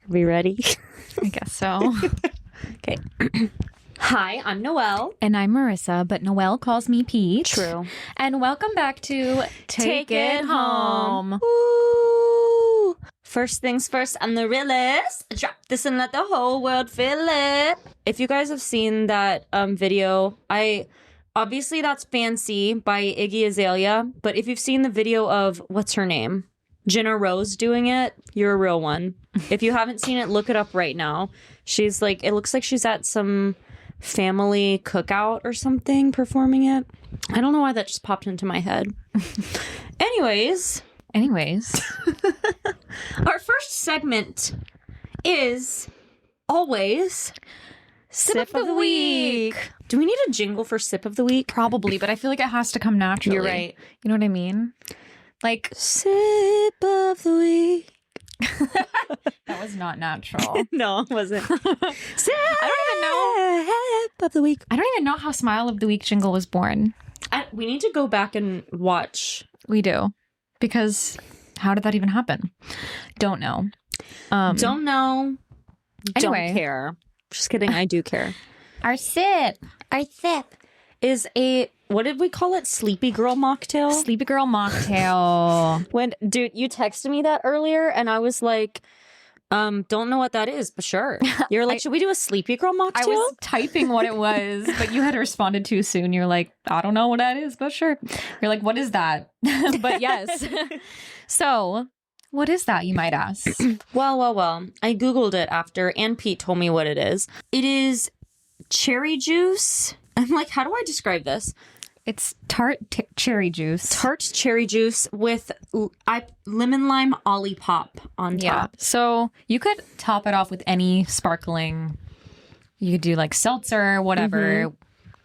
Are we ready? I guess so. Okay. Hi, I'm Noelle. And I'm Marisa, but Noelle calls me Peach. True. And welcome back to Take It Home. Ooh. First things first, I'm the realist. Drop this and let the whole world feel it. If you guys have seen that video, obviously that's Fancy by Iggy Azalea, but if you've seen the video of, what's her name? Jenna Rose doing it, you're a real one. If you haven't seen it, look it up right now. She's like, it looks like she's at some family cookout or something performing it. I don't know why that just popped into my head. Anyways. Our first segment is always Sip of the Week. Do we need a jingle for Sip of the Week? Probably, but I feel like it has to come naturally. You're right. You know what I mean? Like, Sip of the Week. that was not natural. No, it wasn't. Sip I of the Week. I don't even know how Smile of the Week jingle was born. We need to go back and watch. We do. Because how did that even happen? Don't know. Don't know. Anyway. Don't care. Just kidding. I do care. Our sip Is a, what did we call it? Sleepy Girl Mocktail? Sleepy Girl Mocktail. Dude, you texted me that earlier and I was like, don't know what that is, but sure. You're like, should we do a Sleepy Girl Mocktail? I was typing what it was, but you had responded too soon. You're like, I don't know what that is, but sure. You're like, what is that? But yes. So, what is that, you might ask? Well. I Googled it after, and Pete told me what it is. It is cherry juice. I'm like, how do I describe this? It's Tart Cherry Juice. Tart Cherry Juice with lemon lime olipop on top. Yeah. So you could top it off with any sparkling. You could do like seltzer, whatever. Mm-hmm.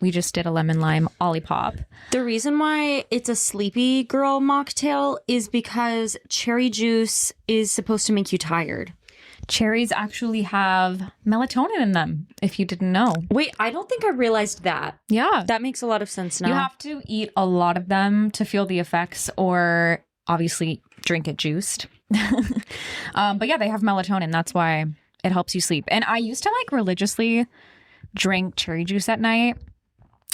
We just did a lemon lime olipop. The reason why it's a Sleepy Girl mocktail is because cherry juice is supposed to make you tired. Cherries actually have melatonin in them, if you didn't know. Wait, I don't think I realized that. Yeah. That makes a lot of sense now. You have to eat a lot of them to feel the effects, or obviously drink it juiced. But yeah, they have melatonin. That's why it helps you sleep. And I used to like religiously drink cherry juice at night.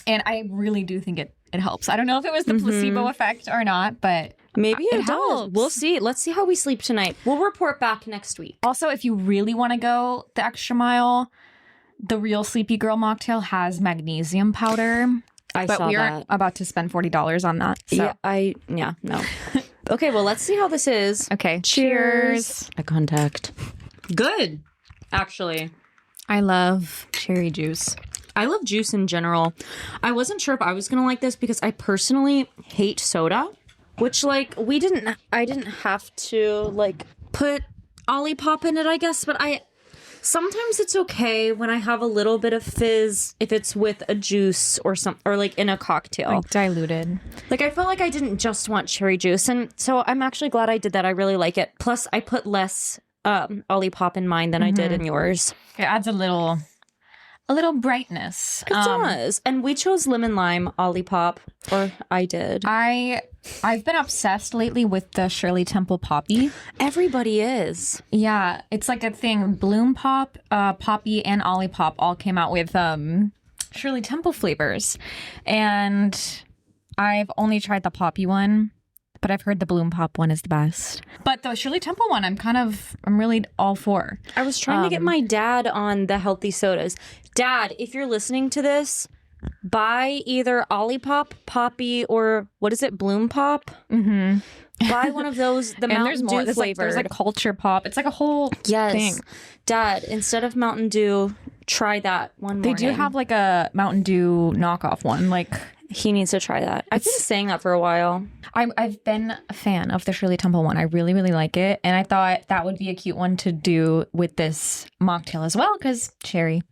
And I really do think it helps. I don't know if it was the placebo effect or not, but maybe it does. Helps. We'll see. Let's see how we sleep tonight. We'll report back next week. Also, if you really want to go the extra mile, the real Sleepy Girl Mocktail has magnesium powder. But we aren't about to spend $40 on that. So. No. Okay, well, let's see how this is. Okay. Cheers. Eye contact. Good, actually. I love cherry juice. I love juice in general. I wasn't sure if I was going to like this because I personally hate soda, which like I didn't have to like put olipop in it, I guess, but sometimes it's okay when I have a little bit of fizz if it's with a juice or like in a cocktail. Like diluted. Like I felt like I didn't just want cherry juice, and so I'm actually glad I did that. I really like it. Plus I put less olipop in mine than I did in yours. It adds a little brightness. It does. And we chose lemon lime olipop, or I did. I've been obsessed lately with the Shirley Temple Poppy. Everybody is. Yeah, it's like a thing. Bloom Pop, Poppy, and Olipop all came out with Shirley Temple flavors. And I've only tried the Poppy one, but I've heard the Bloom Pop one is the best. But the Shirley Temple one, I'm really all for. I was trying to get my dad on the healthy sodas. Dad, if you're listening to this, buy either Olipop, Poppy, or what is it, Bloom Pop? Mm-hmm. Buy one of those, the Mountain Dew flavor. There's like Culture Pop. It's like a whole thing. Dad, instead of Mountain Dew, try that one morning. They do have like a Mountain Dew knockoff one. Like he needs to try that. I've been saying that for a while. I've been a fan of the Shirley Temple one. I really, really like it. And I thought that would be a cute one to do with this mocktail as well, because cherry,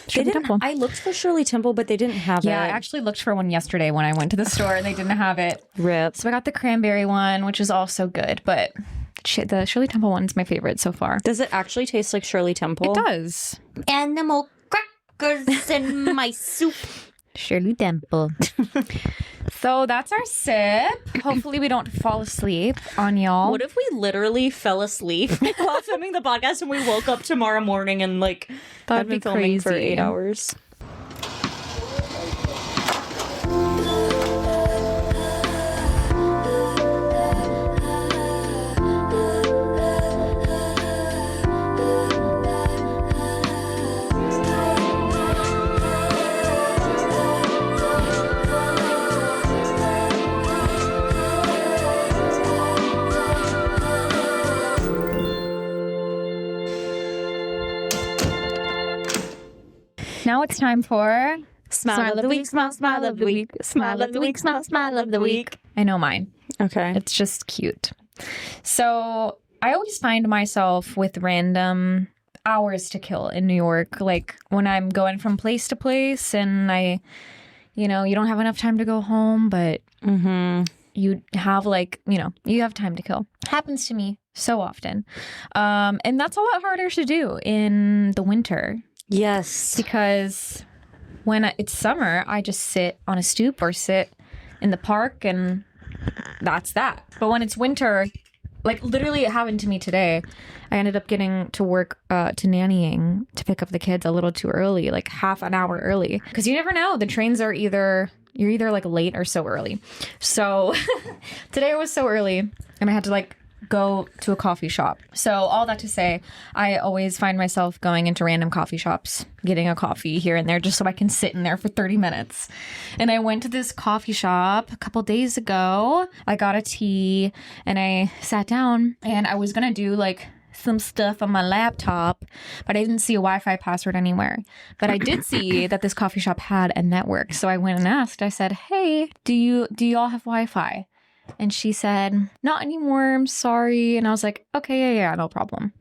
Shirley Temple. I looked for Shirley Temple, but they didn't have it. Yeah, I actually looked for one yesterday when I went to the store and they didn't have it. Rip. So I got the cranberry one, which is also good, but the Shirley Temple one's my favorite so far. Does it actually taste like Shirley Temple? It does. Animal crackers in my soup. Shirley Temple. So that's our sip. Hopefully we don't fall asleep on y'all. What if we literally fell asleep while filming the podcast and we woke up tomorrow morning and like That'd had been be filming for crazy. 8 hours? Now it's time for Smile of the week, smile of the week, smile of the week, smile of the week. I know mine. Okay. It's just cute. So I always find myself with random hours to kill in New York. Like when I'm going from place to place and you don't have enough time to go home, but you have you have time to kill. Happens to me so often. And that's a lot harder to do in the winter. Yes. Because when it's summer, I just sit on a stoop or sit in the park and that's that. But when it's winter, like literally it happened to me today. I ended up getting to work to nannying to pick up the kids a little too early, like half an hour early. Because you never know. The trains are you're either like late or so early. So today it was so early and I had to like go to a coffee shop. So all that to say, I always find myself going into random coffee shops, getting a coffee here and there just so I can sit in there for 30 minutes. And I went to this coffee shop a couple days ago. I got a tea and I sat down and I was going to do like some stuff on my laptop, but I didn't see a Wi-Fi password anywhere. But I did see that this coffee shop had a network. So I went and asked, I said, hey, do you all have Wi-Fi? And she said, not anymore, I'm sorry. And I was like, okay, yeah, no problem.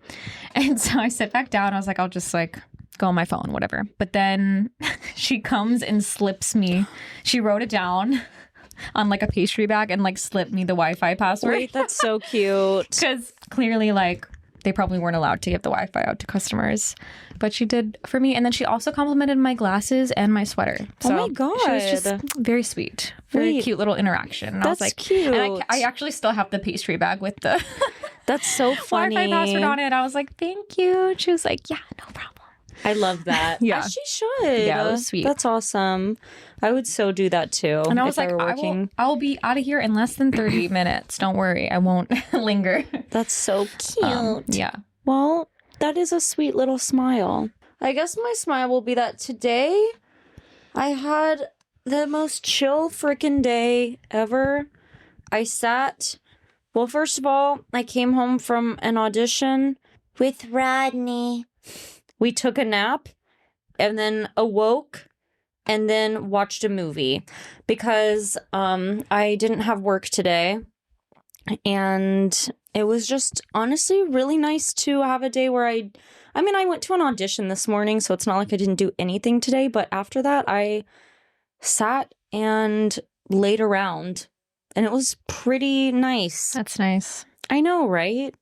And so I sit back down. I was like, I'll just like go on my phone, whatever. But then she comes and slips me. She wrote it down on like a pastry bag and like slipped me the Wi-Fi password. Wait, that's so cute. Because clearly like they probably weren't allowed to give the Wi-Fi out to customers. But she did for me. And then she also complimented my glasses and my sweater. So oh my God. she was just very sweet. Very cute little interaction. And That's I was like, cute. And I actually still have the pastry bag with the That's so funny. Wi-Fi password on it. I was like, thank you. And she was like, yeah, no problem. I love that. Yeah. As she should. Yeah, it was sweet. That's awesome. I would so do that too. And I was if like, were working. I will be out of here in less than 30 minutes. Don't worry. I won't linger. That's so cute. Yeah. Well, that is a sweet little smile. I guess my smile will be that today I had the most chill freaking day ever. Well, first of all, I came home from an audition with Rodney. We took a nap and then awoke and then watched a movie because I didn't have work today. And it was just honestly really nice to have a day where I went to an audition this morning, so it's not like I didn't do anything today. But after that, I sat and laid around and it was pretty nice. That's nice. I know, right?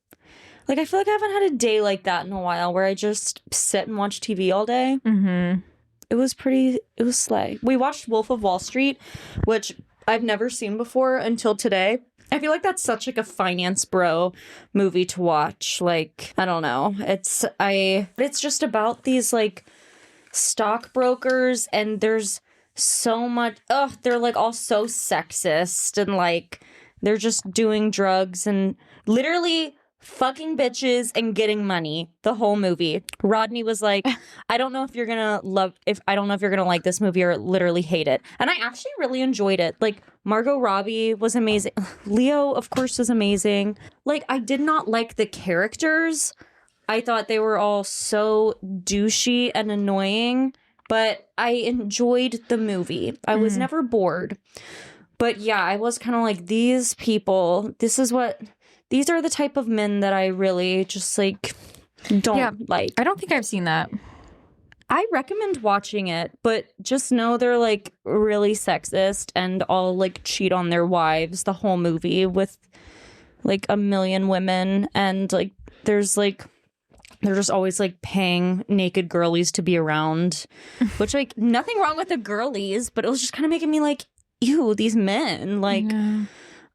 Like, I feel like I haven't had a day like that in a while where I just sit and watch TV all day. Mm-hmm. It was slay. We watched Wolf of Wall Street, which I've never seen before until today. I feel like that's such like a finance bro movie to watch. Like, I don't know. It's just about these like stockbrokers and there's so much they're like all so sexist and like they're just doing drugs and literally fucking bitches and getting money the whole movie. Rodney was like, I don't know if you're gonna like this movie or literally hate it. And I actually really enjoyed it. Like, Margot Robbie was amazing. Leo, of course, was amazing. Like, I did not like the characters. I thought they were all so douchey and annoying, but I enjoyed the movie. I was never bored. But yeah, I was kind of like, these people, these are the type of men that I really just like don't like. I don't think I've seen that. I recommend watching it, but just know they're like really sexist and all like cheat on their wives the whole movie with like a million women, and like they're just always like paying naked girlies to be around, which like nothing wrong with the girlies, but it was just kind of making me like, ew, these men, like,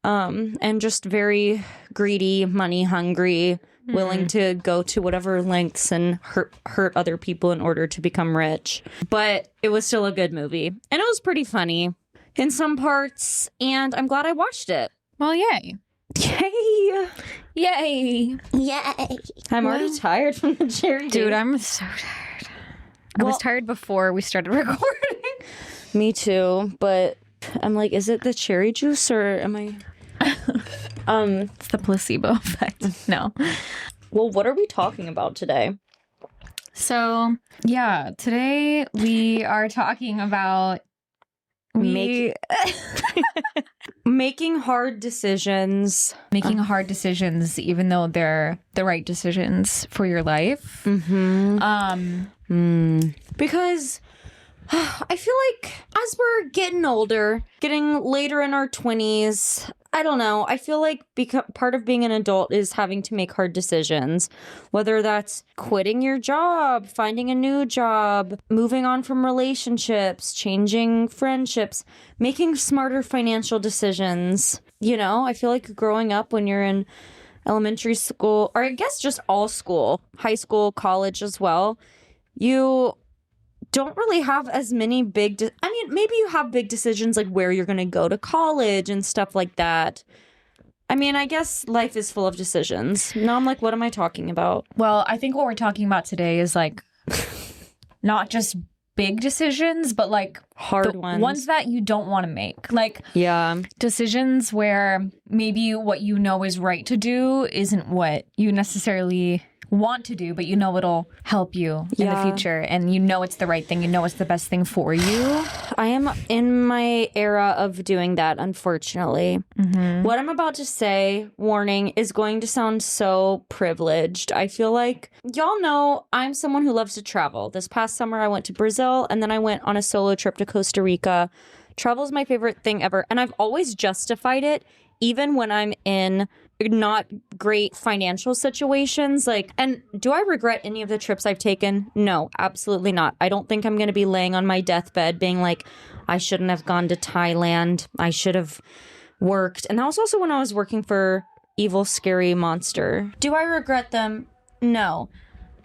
and just very greedy, money hungry, willing to go to whatever lengths and hurt other people in order to become rich. But it was still a good movie, and it was pretty funny in some parts, and I'm glad I watched it. Well, yay. Yay! Yay. Yay! I'm already tired from the cherry. Dude, I'm so tired. I was tired before we started recording. Me too, but I'm like, is it the cherry juice or am I... It's the placebo effect. No. Well, what are we talking about today? So, yeah, today we are talking about making hard decisions. Making hard decisions, even though they're the right decisions for your life. Because I feel like as we're getting older, getting later in our 20s, I don't know. I feel like part of being an adult is having to make hard decisions, whether that's quitting your job, finding a new job, moving on from relationships, changing friendships, making smarter financial decisions. You know, I feel like growing up when you're in elementary school, or I guess just all school, high school, college as well, you don't really have as many big... I mean, maybe you have big decisions like where you're going to go to college and stuff like that. I mean, I guess life is full of decisions. Now I'm like, what am I talking about? Well, I think what we're talking about today is like not just big decisions, but like hard ones that you don't want to make. Like, yeah, decisions where maybe what you know is right to do isn't what you necessarily want to do, but you know it'll help you in the future, and you know it's the right thing, you know it's the best thing for you. I am in my era of doing that, unfortunately. What I'm about to say, warning, is going to sound so privileged. I feel like y'all know I'm someone who loves to travel. This past summer I went to Brazil, and then I went on a solo trip to Costa Rica. Travel is my favorite thing ever, and I've always justified it even when I'm in not great financial situations. Like, and do I regret any of the trips I've taken? No, absolutely not. I don't think I'm going to be laying on my deathbed being like, I shouldn't have gone to Thailand. I should have worked. And that was also when I was working for Evil Scary Monster. Do I regret them? No.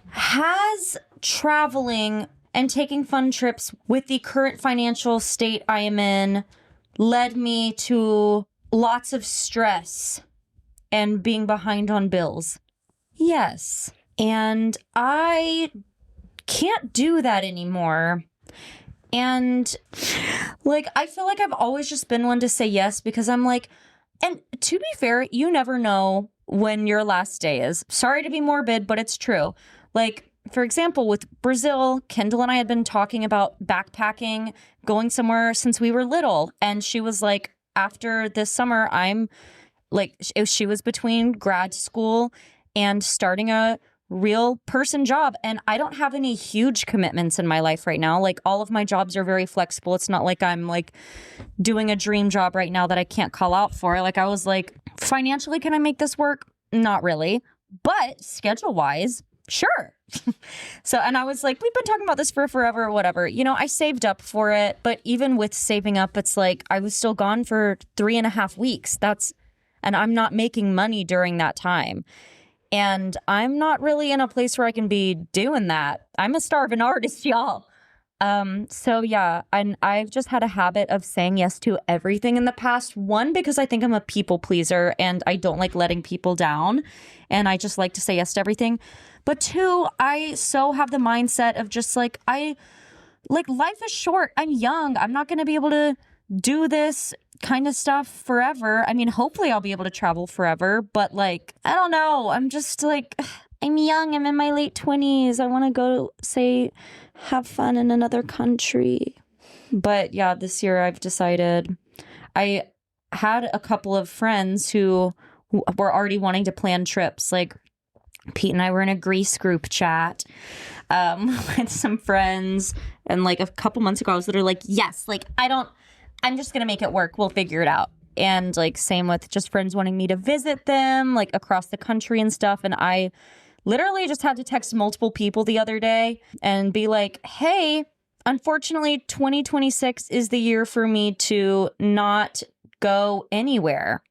Has traveling and taking fun trips with the current financial state I am in led me to lots of stress and being behind on bills? Yes. And I can't do that anymore. And like, I feel like I've always just been one to say yes, because I'm like, and to be fair, you never know when your last day is. Sorry to be morbid, but it's true. Like, for example, with Brazil, Kendall and I had been talking about backpacking, going somewhere since we were little. And she was like, after this summer, I'm like, she was between grad school and starting a real person job. And I don't have any huge commitments in my life right now. Like, all of my jobs are very flexible. It's not like I'm like doing a dream job right now that I can't call out for. Like, I was like, financially, can I make this work? Not really. But schedule wise, sure. So, and I was like, we've been talking about this for forever or whatever. You know, I saved up for it. But even with saving up, it's like I was still gone for 3.5 weeks. And I'm not making money during that time. And I'm not really in a place where I can be doing that. I'm a starving artist, y'all. So yeah, and I've just had a habit of saying yes to everything in the past. One, because I think I'm a people pleaser and I don't like letting people down. And I just like to say yes to everything. But two, I so have the mindset of just like, life is short. I'm young. I'm not going to be able to do this kind of stuff forever. I mean, hopefully I'll be able to travel forever, but like, I don't know. I'm just like, I'm young. I'm in my late 20s. I want to go, say, have fun in another country. But yeah, this year I've decided. I had a couple of friends who were already wanting to plan trips. Like, Pete and I were in a Greece group chat with some friends. And like a couple months ago, I was literally like, yes, like, I'm just going to make it work. We'll figure it out. And like, same with just friends wanting me to visit them, like across the country and stuff. And I literally just had to text multiple people the other day and be like, hey, unfortunately, 2026 is the year for me to not go anywhere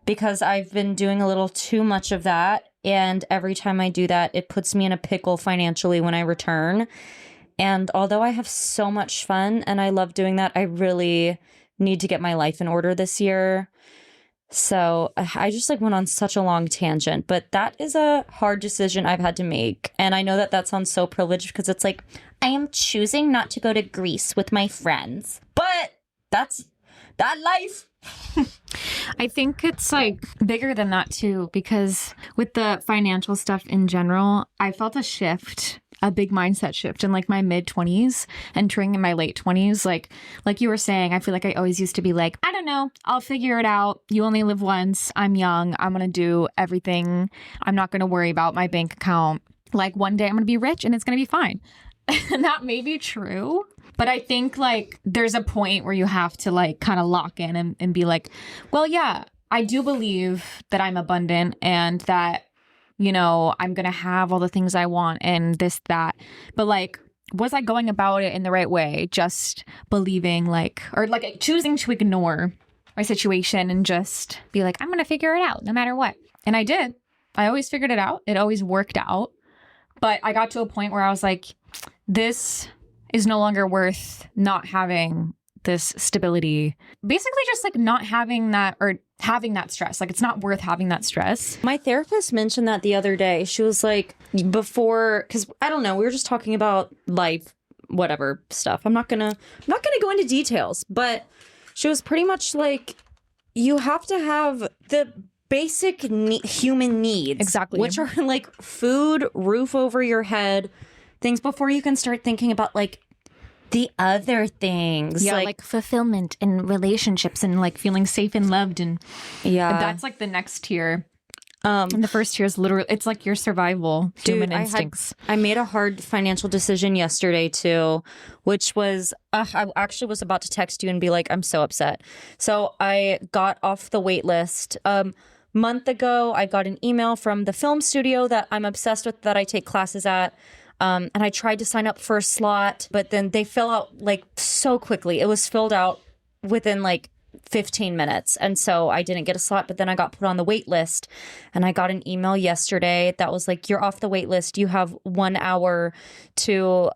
because I've been doing a little too much of that. And every time I do that, it puts me in a pickle financially when I return. And although I have so much fun and I love doing that, I really need to get my life in order this year. So I just like went on such a long tangent, but that is a hard decision I've had to make. And I know that that sounds so privileged because it's like, I am choosing not to go to Greece with my friends, but that's that life. I think it's like bigger than that too, because with the financial stuff in general, I felt a shift, a big mindset shift in like my mid 20s, entering in my late 20s. Like you were saying, I feel like I always used to be like, I don't know, I'll figure it out. You only live once. I'm young. I'm going to do everything. I'm not going to worry about my bank account. Like one day I'm going to be rich and it's going to be fine. And that may be true. But I think like there's a point where you have to like kind of lock in and be like, well, yeah, I do believe that I'm abundant and that, you know, I'm going to have all the things I want and this, that. But like, was I going about it in the right way? Just believing like, or like choosing to ignore my situation and just be like, I'm going to figure it out no matter what. And I did. I always figured it out. It always worked out. But I got to a point where I was like, this is no longer worth not having this stability. Basically just like not having that or having that stress. Like it's not worth having that stress. My therapist mentioned that the other day. She was like, before, because I don't know, we were just talking about life, whatever stuff. I'm not gonna go into details, but she was pretty much like, you have to have the basic human needs. Exactly. Which are like food, roof over your head, things before you can start thinking about like the other things. Yeah, like fulfillment and relationships and like feeling safe and loved. And yeah, that's like the next tier. And the first tier is literally, it's like your survival, human instincts. I made a hard financial decision yesterday too, which was, I actually was about to text you and be like, I'm so upset. So I got off the wait list. Month ago, I got an email from the film studio that I'm obsessed with, that I take classes at. And I tried to sign up for a slot, but then they fill out like so quickly. It was filled out within like 15 minutes. And so I didn't get a slot, but then I got put on the wait list. And I got an email yesterday that was like, you're off the wait list. You have 1 hour to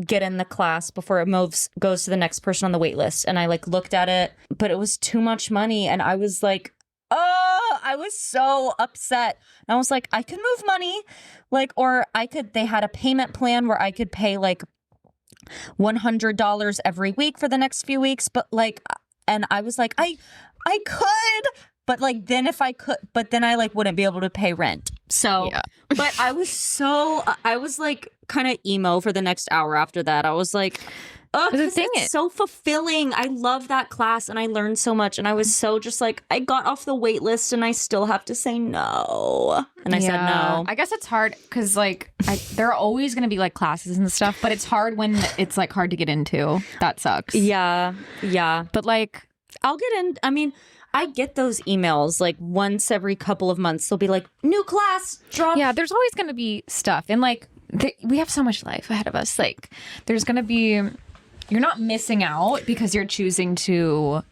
get in the class before it goes to the next person on the wait list. And I like looked at it, but it was too much money. And I was like, oh, I was so upset. And I was like, I could move money, like, or they had a payment plan where I could pay like $100 every week for the next few weeks. But like, and I was like, I could, but like, then if I could, but then I like wouldn't be able to pay rent. So, yeah. But I was like kind of emo for the next hour after that. I was like, oh, it's so fulfilling. I love that class and I learned so much. And I was so just like, I got off the wait list and I still have to say no. And I said no. I guess it's hard because like there are always going to be like classes and stuff, but it's hard when it's like hard to get into. That sucks. Yeah. Yeah. But like, I'll get in. I mean, I get those emails like once every couple of months. They'll be like, new class drop. Yeah, there's always going to be stuff. And like, we have so much life ahead of us. Like, there's going to be... You're not missing out because you're choosing to,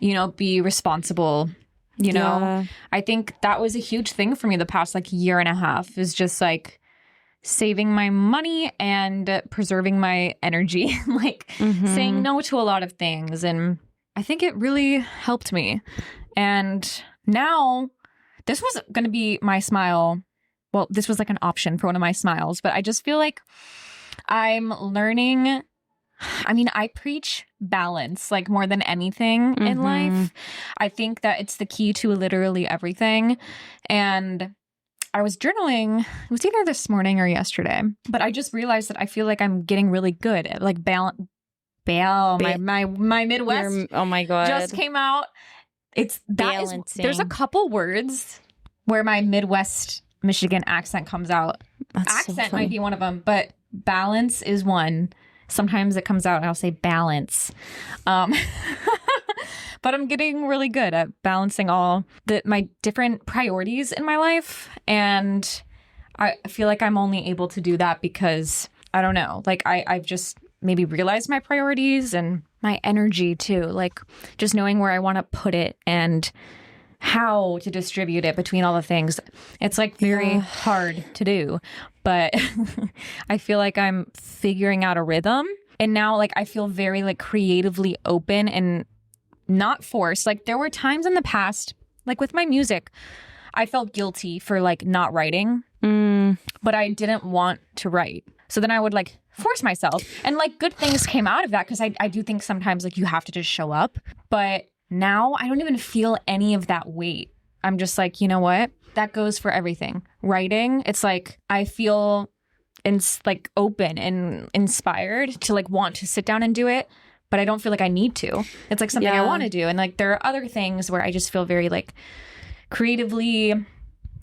you know, be responsible, you know? Yeah. I think that was a huge thing for me the past like year and a half, is just like saving my money and preserving my energy, like saying no to a lot of things. And I think it really helped me. And now this was going to be my smile. Well, this was like an option for one of my smiles, but I just feel like I'm learning. I mean, I preach balance like more than anything in life. I think that it's the key to literally everything. And I was journaling, it was either this morning or yesterday, but I just realized that I feel like I'm getting really good at like balance. My Midwest. Oh my God. Just came out. There's a couple words where my Midwest Michigan accent comes out. That's Accent might be one of them, but balance is one. Sometimes it comes out and I'll say balance. But I'm getting really good at balancing all my different priorities in my life. And I feel like I'm only able to do that because, I don't know, like I've just maybe realize my priorities and my energy too. Like just knowing where I want to put it and how to distribute it between all the things. It's like very hard to do, but I feel like I'm figuring out a rhythm. And now like I feel very like creatively open and not forced. Like there were times in the past, like with my music, I felt guilty for like not writing, but I didn't want to write. So then I would like force myself, and like good things came out of that, because I do think sometimes like you have to just show up. But now I don't even feel any of that weight. I'm just like, you know what? That goes for everything. Writing, it's like I feel like open and inspired to like want to sit down and do it, but I don't feel like I need to. It's like something I want to do. And like there are other things where I just feel very like creatively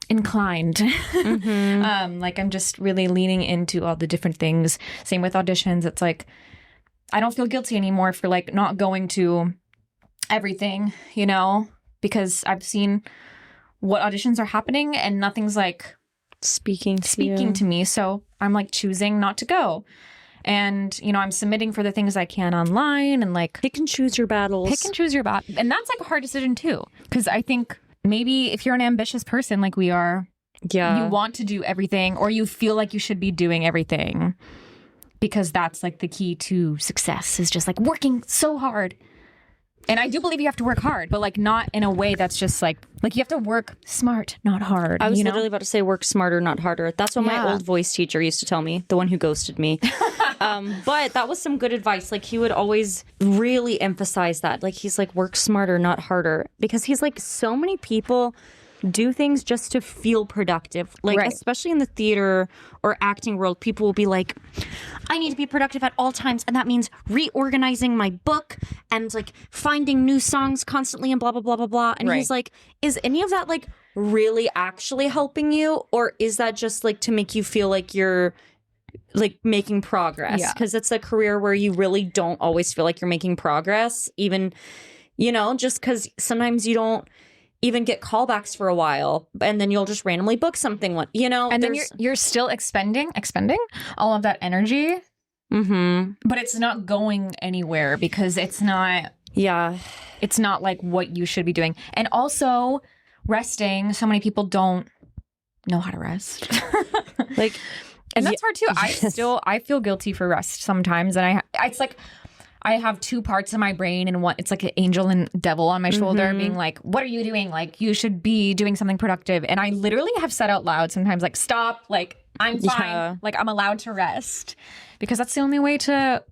inclined. Like I'm just really leaning into all the different things. Same with auditions. It's like I don't feel guilty anymore for like not going to everything, you know, because I've seen what auditions are happening and nothing's like speaking to me. So I'm like choosing not to go. And, you know, I'm submitting for the things I can online and like pick and choose your battles. And that's like a hard decision too. Because I think maybe if you're an ambitious person like we are, you want to do everything, or you feel like you should be doing everything, because that's like the key to success, is just like working so hard. And I do believe you have to work hard, but like not in a way that's just like you have to work smart, not hard. I was literally about to say work smarter, not harder. That's what my old voice teacher used to tell me, the one who ghosted me. But that was some good advice. Like he would always really emphasize that. Like he's like, work smarter, not harder. Because he's like, so many people do things just to feel productive. Like especially in the theater or acting world, people will be like, I need to be productive at all times, and that means reorganizing my book and like finding new songs constantly and blah blah blah blah blah. And he's like, is any of that like really actually helping you, or is that just like to make you feel like you're like making progress? Because it's a career where you really don't always feel like you're making progress, even, you know, just because sometimes you don't even get callbacks for a while, and then you'll just randomly book something, you know, and then you're still expending all of that energy, but it's not going anywhere because it's not like what you should be doing. And also resting, so many people don't know how to rest. Like, and that's hard too. I feel guilty for rest sometimes, and it's like I have two parts of my brain, and one, it's like an angel and devil on my shoulder being like, what are you doing? Like, you should be doing something productive. And I literally have said out loud sometimes, like, stop, like, I'm fine. Like, I'm allowed to rest, because that's the only way to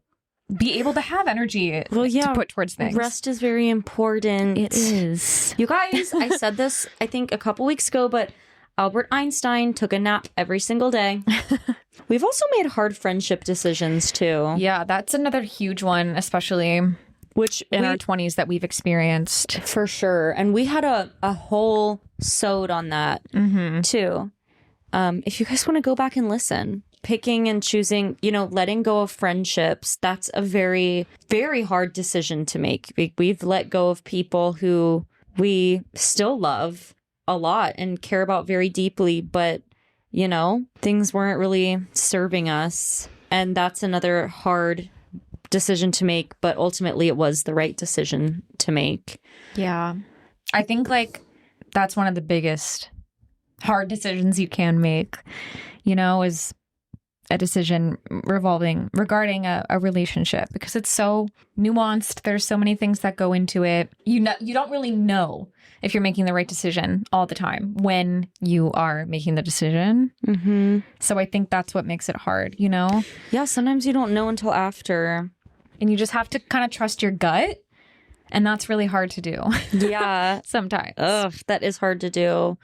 be able to have energy to put towards things. Rest is very important. It is. You guys, I said this, I think a couple weeks ago, but Albert Einstein took a nap every single day. We've also made hard friendship decisions too. Yeah, that's another huge one, especially in our 20s that we've experienced. For sure. And we had a whole sode on that too. If you guys want to go back and listen, picking and choosing, you know, letting go of friendships, that's a very, very hard decision to make. We've let go of people who we still love a lot and care about very deeply, but you know, things weren't really serving us, and that's another hard decision to make, but ultimately it was the right decision to make. Yeah, I think like that's one of the biggest hard decisions you can make, you know, is a decision regarding a relationship, because it's so nuanced. There's so many things that go into it. You don't really know if you're making the right decision all the time when you are making the decision. So I think that's what makes it hard, you know? Yeah, sometimes you don't know until after. And you just have to kind of trust your gut. And that's really hard to do. Yeah. Sometimes. Ugh, that is hard to do.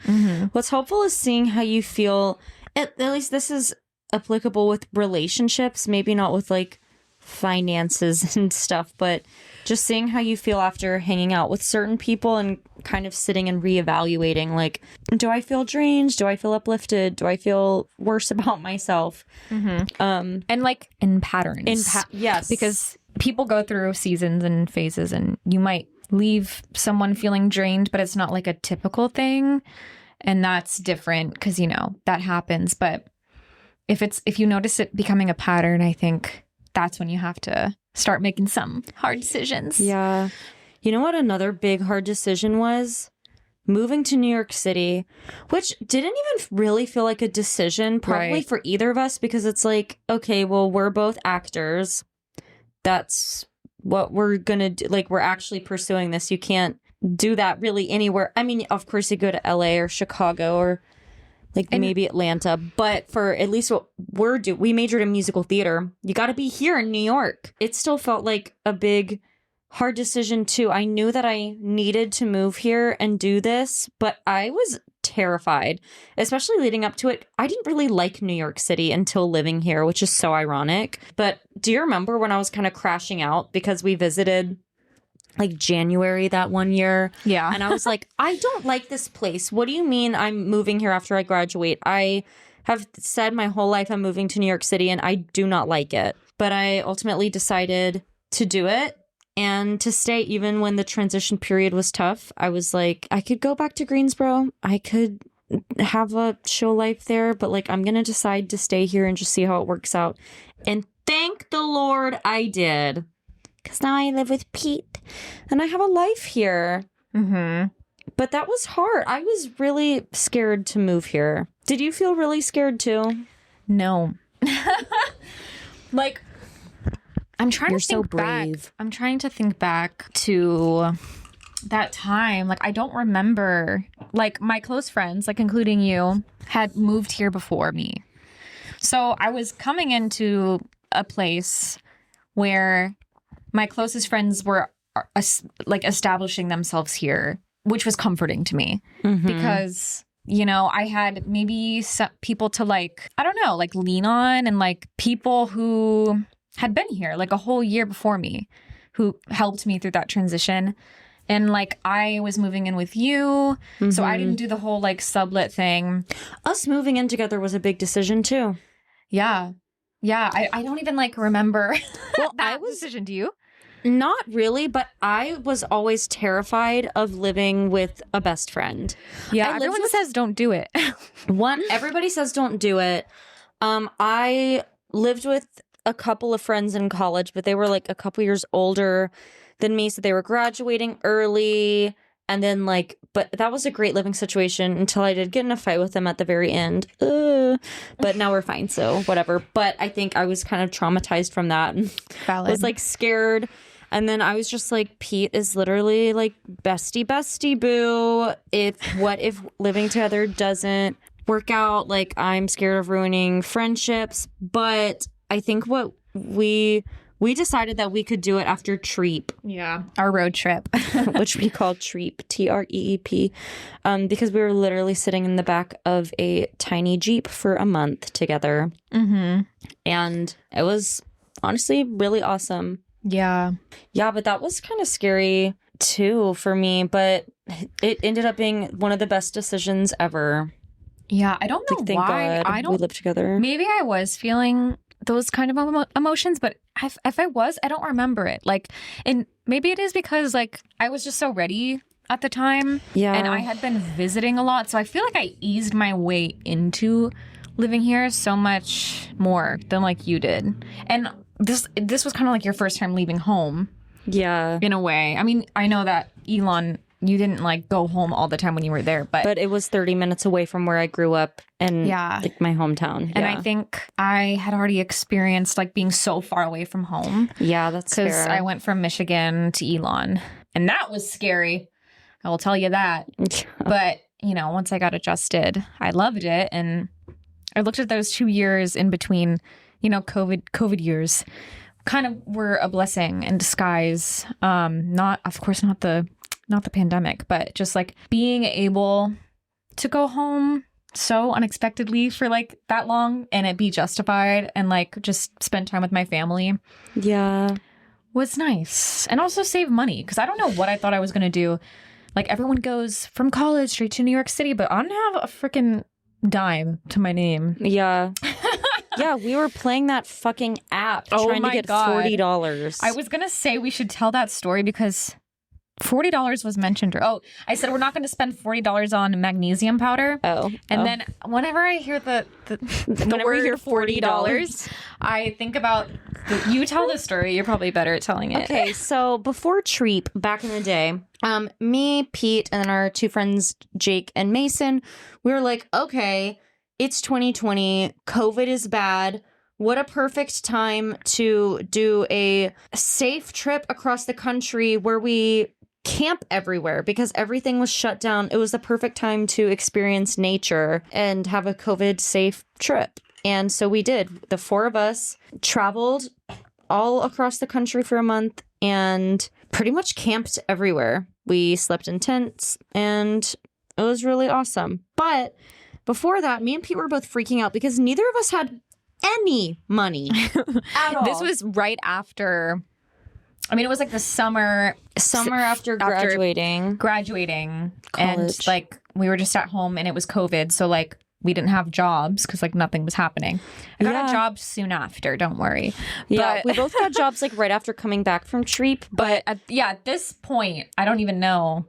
What's helpful is seeing how you feel. At least this is applicable with relationships, maybe not with like finances and stuff, but just seeing how you feel after hanging out with certain people and kind of sitting and reevaluating, like, do I feel drained? Do I feel uplifted? Do I feel worse about myself? And like in patterns. Yes. Because people go through seasons and phases, and you might leave someone feeling drained, but it's not like a typical thing. And that's different because, you know, that happens. But if you notice it becoming a pattern, I think that's when you have to start making some hard decisions. Yeah. You know what another big hard decision was? Moving to New York City, which didn't even really feel like a decision, probably Right. for either of us, because it's like, okay, well, we're both actors. That's what we're gonna do. Like, we're actually pursuing this. You can't do that really anywhere. I mean, of course, you go to LA or Chicago or like maybe Atlanta, but for at least what we majored in musical theater. You got to be here in New York. It still felt like a big hard decision too. I knew that I needed to move here and do this, but I was terrified, especially leading up to it. I didn't really like New York City until living here, which is so ironic. But do you remember when I was kind of crashing out because we visited like January that one year? Yeah. And I was like, I don't like this place. What do you mean I'm moving here after I graduate? I have said my whole life I'm moving to New York City and I do not like it. But I ultimately decided to do it. And to stay even when the transition period was tough. I was like, I could go back to Greensboro. I could have a show life there, but like I'm going to decide to stay here and just see how it works out. And thank the Lord I did. Because now I live with Pete and I have a life here. Mm-hmm. But that was hard. I was really scared to move here. Did you feel really scared too? No. Like, I'm trying You're to so think back. brave. I'm trying to think back to that time. Like, I don't remember. Like, my close friends, like including you, had moved here before me. So I was coming into a place where my closest friends were like establishing themselves here, which was comforting to me because, you know, I had maybe some people to like, I don't know, like lean on, and like people who had been here like a whole year before me who helped me through that transition. And like I was moving in with you, so I didn't do the whole like sublet thing. Us moving in together was a big decision too. Yeah. I don't even like remember Well, that I was decision. Do you? not really, but I was always terrified of living with a best friend. Yeah, I lived everyone with- says don't do it. Everybody says don't do it. I lived with a couple of friends in college, but they were like a couple years older than me, so they were graduating early. And then like, but that was a great living situation until I did get in a fight with them at the very end. But now we're fine, so whatever. But I think I was kind of traumatized from that and Valid. was like scared. And then I was just like, Pete is literally like bestie boo. What if living together doesn't work out? Like, I'm scared of ruining friendships. But I think what we decided that we could do it after Treep, Yeah, our road trip. which we called Treep, Treep, because we were literally sitting in the back of a tiny Jeep for a month together. Mm-hmm. And it was honestly really awesome. Yeah. Yeah, but that was kind of scary too for me, but it ended up being one of the best decisions ever. Yeah, I don't know Like, thank why. God I we don't. lived together. Maybe I was feeling those kind of emotions, but if I was, I don't remember it. Like, and maybe it is because like I was just so ready at the time, Yeah. and I had been visiting a lot, so I feel like I eased my way into living here so much more than like you did. And this was kind of like your first time leaving home Yeah. in a way. I mean, I know that Elon, you didn't like go home all the time when you were there, but But it was 30 minutes away from where I grew up in Yeah. like my hometown. and Yeah. I think I had already experienced like being so far away from home Yeah, that's because fair. I went from Michigan to Elon, and that was scary. I will tell you that. But you know, once I got adjusted, I loved it, and I looked at those 2 years in between, you know, COVID years, kind of were a blessing in disguise. Not the pandemic, but just like being able to go home so unexpectedly for like that long and it be justified and like just spend time with my family Yeah. was nice. And also save money, because I don't know what I thought I was going to do. Like, everyone goes from college straight to New York City, but I don't have a freaking dime to my name. Yeah. Yeah, we were playing that fucking app Oh trying to my get God. $40. I was going to say we should tell that story because $40 was mentioned. Oh, I said we're not going to spend $40 on magnesium powder. Oh. And then whenever I hear the Whenever you hear $40, I think about you tell the story. You're probably better at telling it. Okay, so before Treep, back in the day, me, Pete, and then our two friends, Jake and Mason, we were like, okay, it's 2020. COVID is bad. What a perfect time to do a safe trip across the country where we camp everywhere because everything was shut down. It was the perfect time to experience nature and have a COVID safe trip. And so we did. The four of us traveled all across the country for a month and pretty much camped everywhere. We slept in tents and it was really awesome. But before that, me and Pete were both freaking out because neither of us had any money at all. This was right after, I mean, it was like the summer after graduating college. And like we were just at home and it was COVID. So like we didn't have jobs because like nothing was happening. I got a job soon after, don't worry. Yeah, but we both got jobs like right after coming back from Treep. But at this point, I don't even know.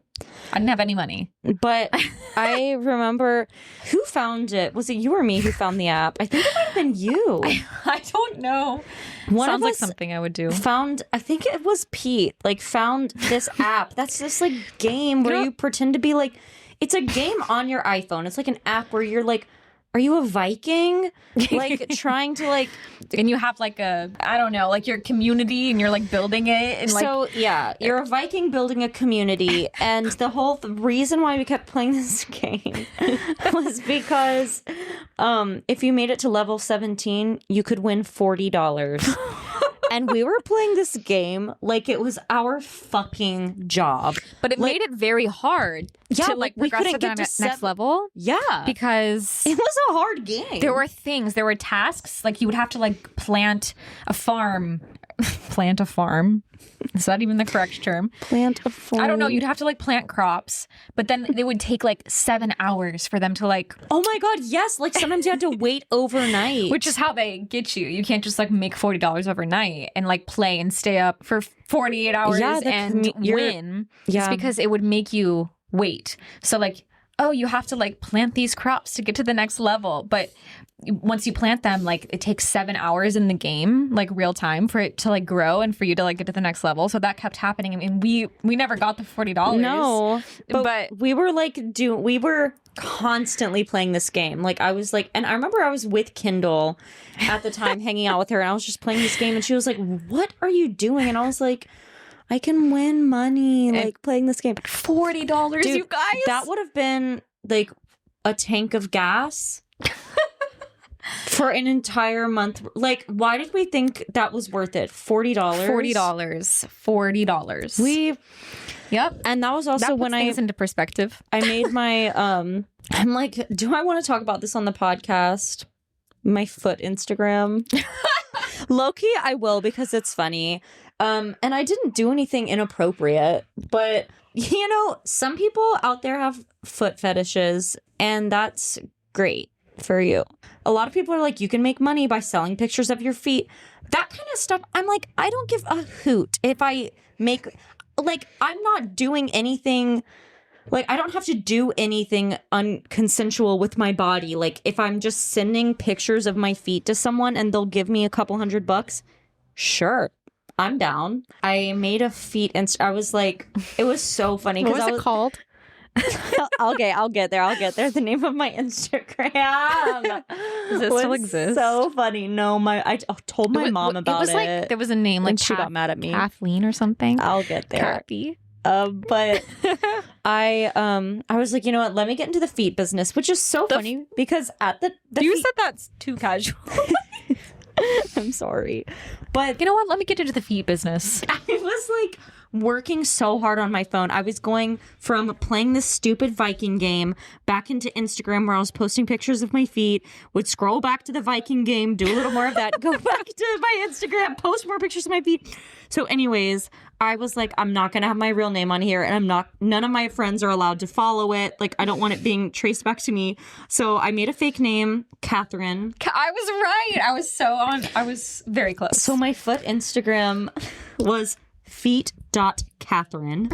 I didn't have any money. But I remember, who found it? Was it you or me who found the app? I think it might have been you. I don't know. Sounds like something I would do. I think it was Pete, like found this app. That's this like game where you pretend to be like, it's a game on your iPhone. It's like an app where you're like, are you a Viking? Like trying to like, and you have like I don't know, like your community and you're like building it. And like, so yeah, you're a Viking building a community. And the whole reason why we kept playing this game was because if you made it to level 17, you could win $40. And we were playing this game like it was our fucking job. But it made it very hard to like we progress couldn't to get the to next level. Yeah. Because it was a hard game. There were tasks. Like you would have to like plant a farm. Plant a farm. Is that even the correct term? Plant a farm. I don't know. You'd have to like plant crops, but then it would take like 7 hours for them to like. Oh my God, yes. Like sometimes you had to wait overnight. Which is how they get you. You can't just like make $40 overnight and like play and stay up for 48 hours and win. Yeah. It's because it would make you wait. So like, oh, you have to like plant these crops to get to the next level. But once you plant them, like it takes 7 hours in the game, like real time for it to like grow and for you to like get to the next level. So that kept happening. I mean, we never got the $40. No, but we were like, we were constantly playing this game. Like I was like, and I remember I was with Kindle at the time hanging out with her and I was just playing this game and she was like, what are you doing? And I was like, I can win money like playing this game. $40, Dude, you guys. That would have been like a tank of gas for an entire month. Like, why did we think that was worth it? $40. $40. Yep. And that was also when things into perspective. I made my I'm like, do I want to talk about this on the podcast? My foot Instagram. Low-key, I will because it's funny. And I didn't do anything inappropriate, but you know, some people out there have foot fetishes and that's great for you. A lot of people are like, you can make money by selling pictures of your feet. That kind of stuff. I'm like, I don't give a hoot if I make, like, I'm not doing anything. Like, I don't have to do anything unconsensual with my body. Like, if I'm just sending pictures of my feet to someone and they'll give me a couple $100, sure, I'm down. I made a feet and I was like, it was so funny. What was it called? I'll get there. The name of my Instagram. Does it still exist? So funny. No, I told my mom about it. It was like there was a name, like she got mad at me. Kathleen or something. I'll get there. Kathy. But I was like, you know what? Let me get into the feet business, which is so funny because at the you feet... said that's too casual. I'm sorry, but you know what? Let me get into the feet business. I was like working so hard on my phone. I was going from playing this stupid Viking game back into Instagram where I was posting pictures of my feet, would scroll back to the Viking game, do a little more of that, go back to my Instagram, post more pictures of my feet. So anyways, I was like, I'm not going to have my real name on here and none of my friends are allowed to follow it. Like, I don't want it being traced back to me. So I made a fake name, Catherine. I was right. I was very close. So my foot Instagram was feet.catherine.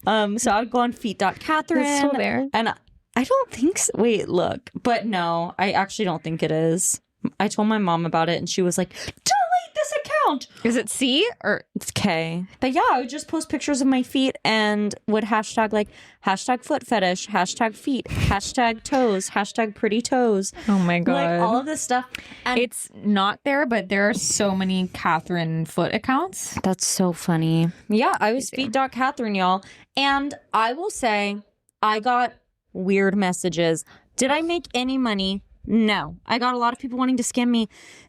So I'd go on feet.catherine. It's still there. And I don't think so. Wait, look. But no, I actually don't think it is. I told my mom about it and she was like, delete this account. Is it C or It's K. But yeah, I would just post pictures of my feet and would hashtag foot fetish, hashtag feet, hashtag toes, hashtag pretty toes. oh my god. Like all of this stuff. And It's not there, but there are so many Catherine foot accounts. that's so funny. Yeah, I was feet.catherine, y'all. And I will say, I got weird messages. Did I make any money? No. I got a lot of people wanting to scam me.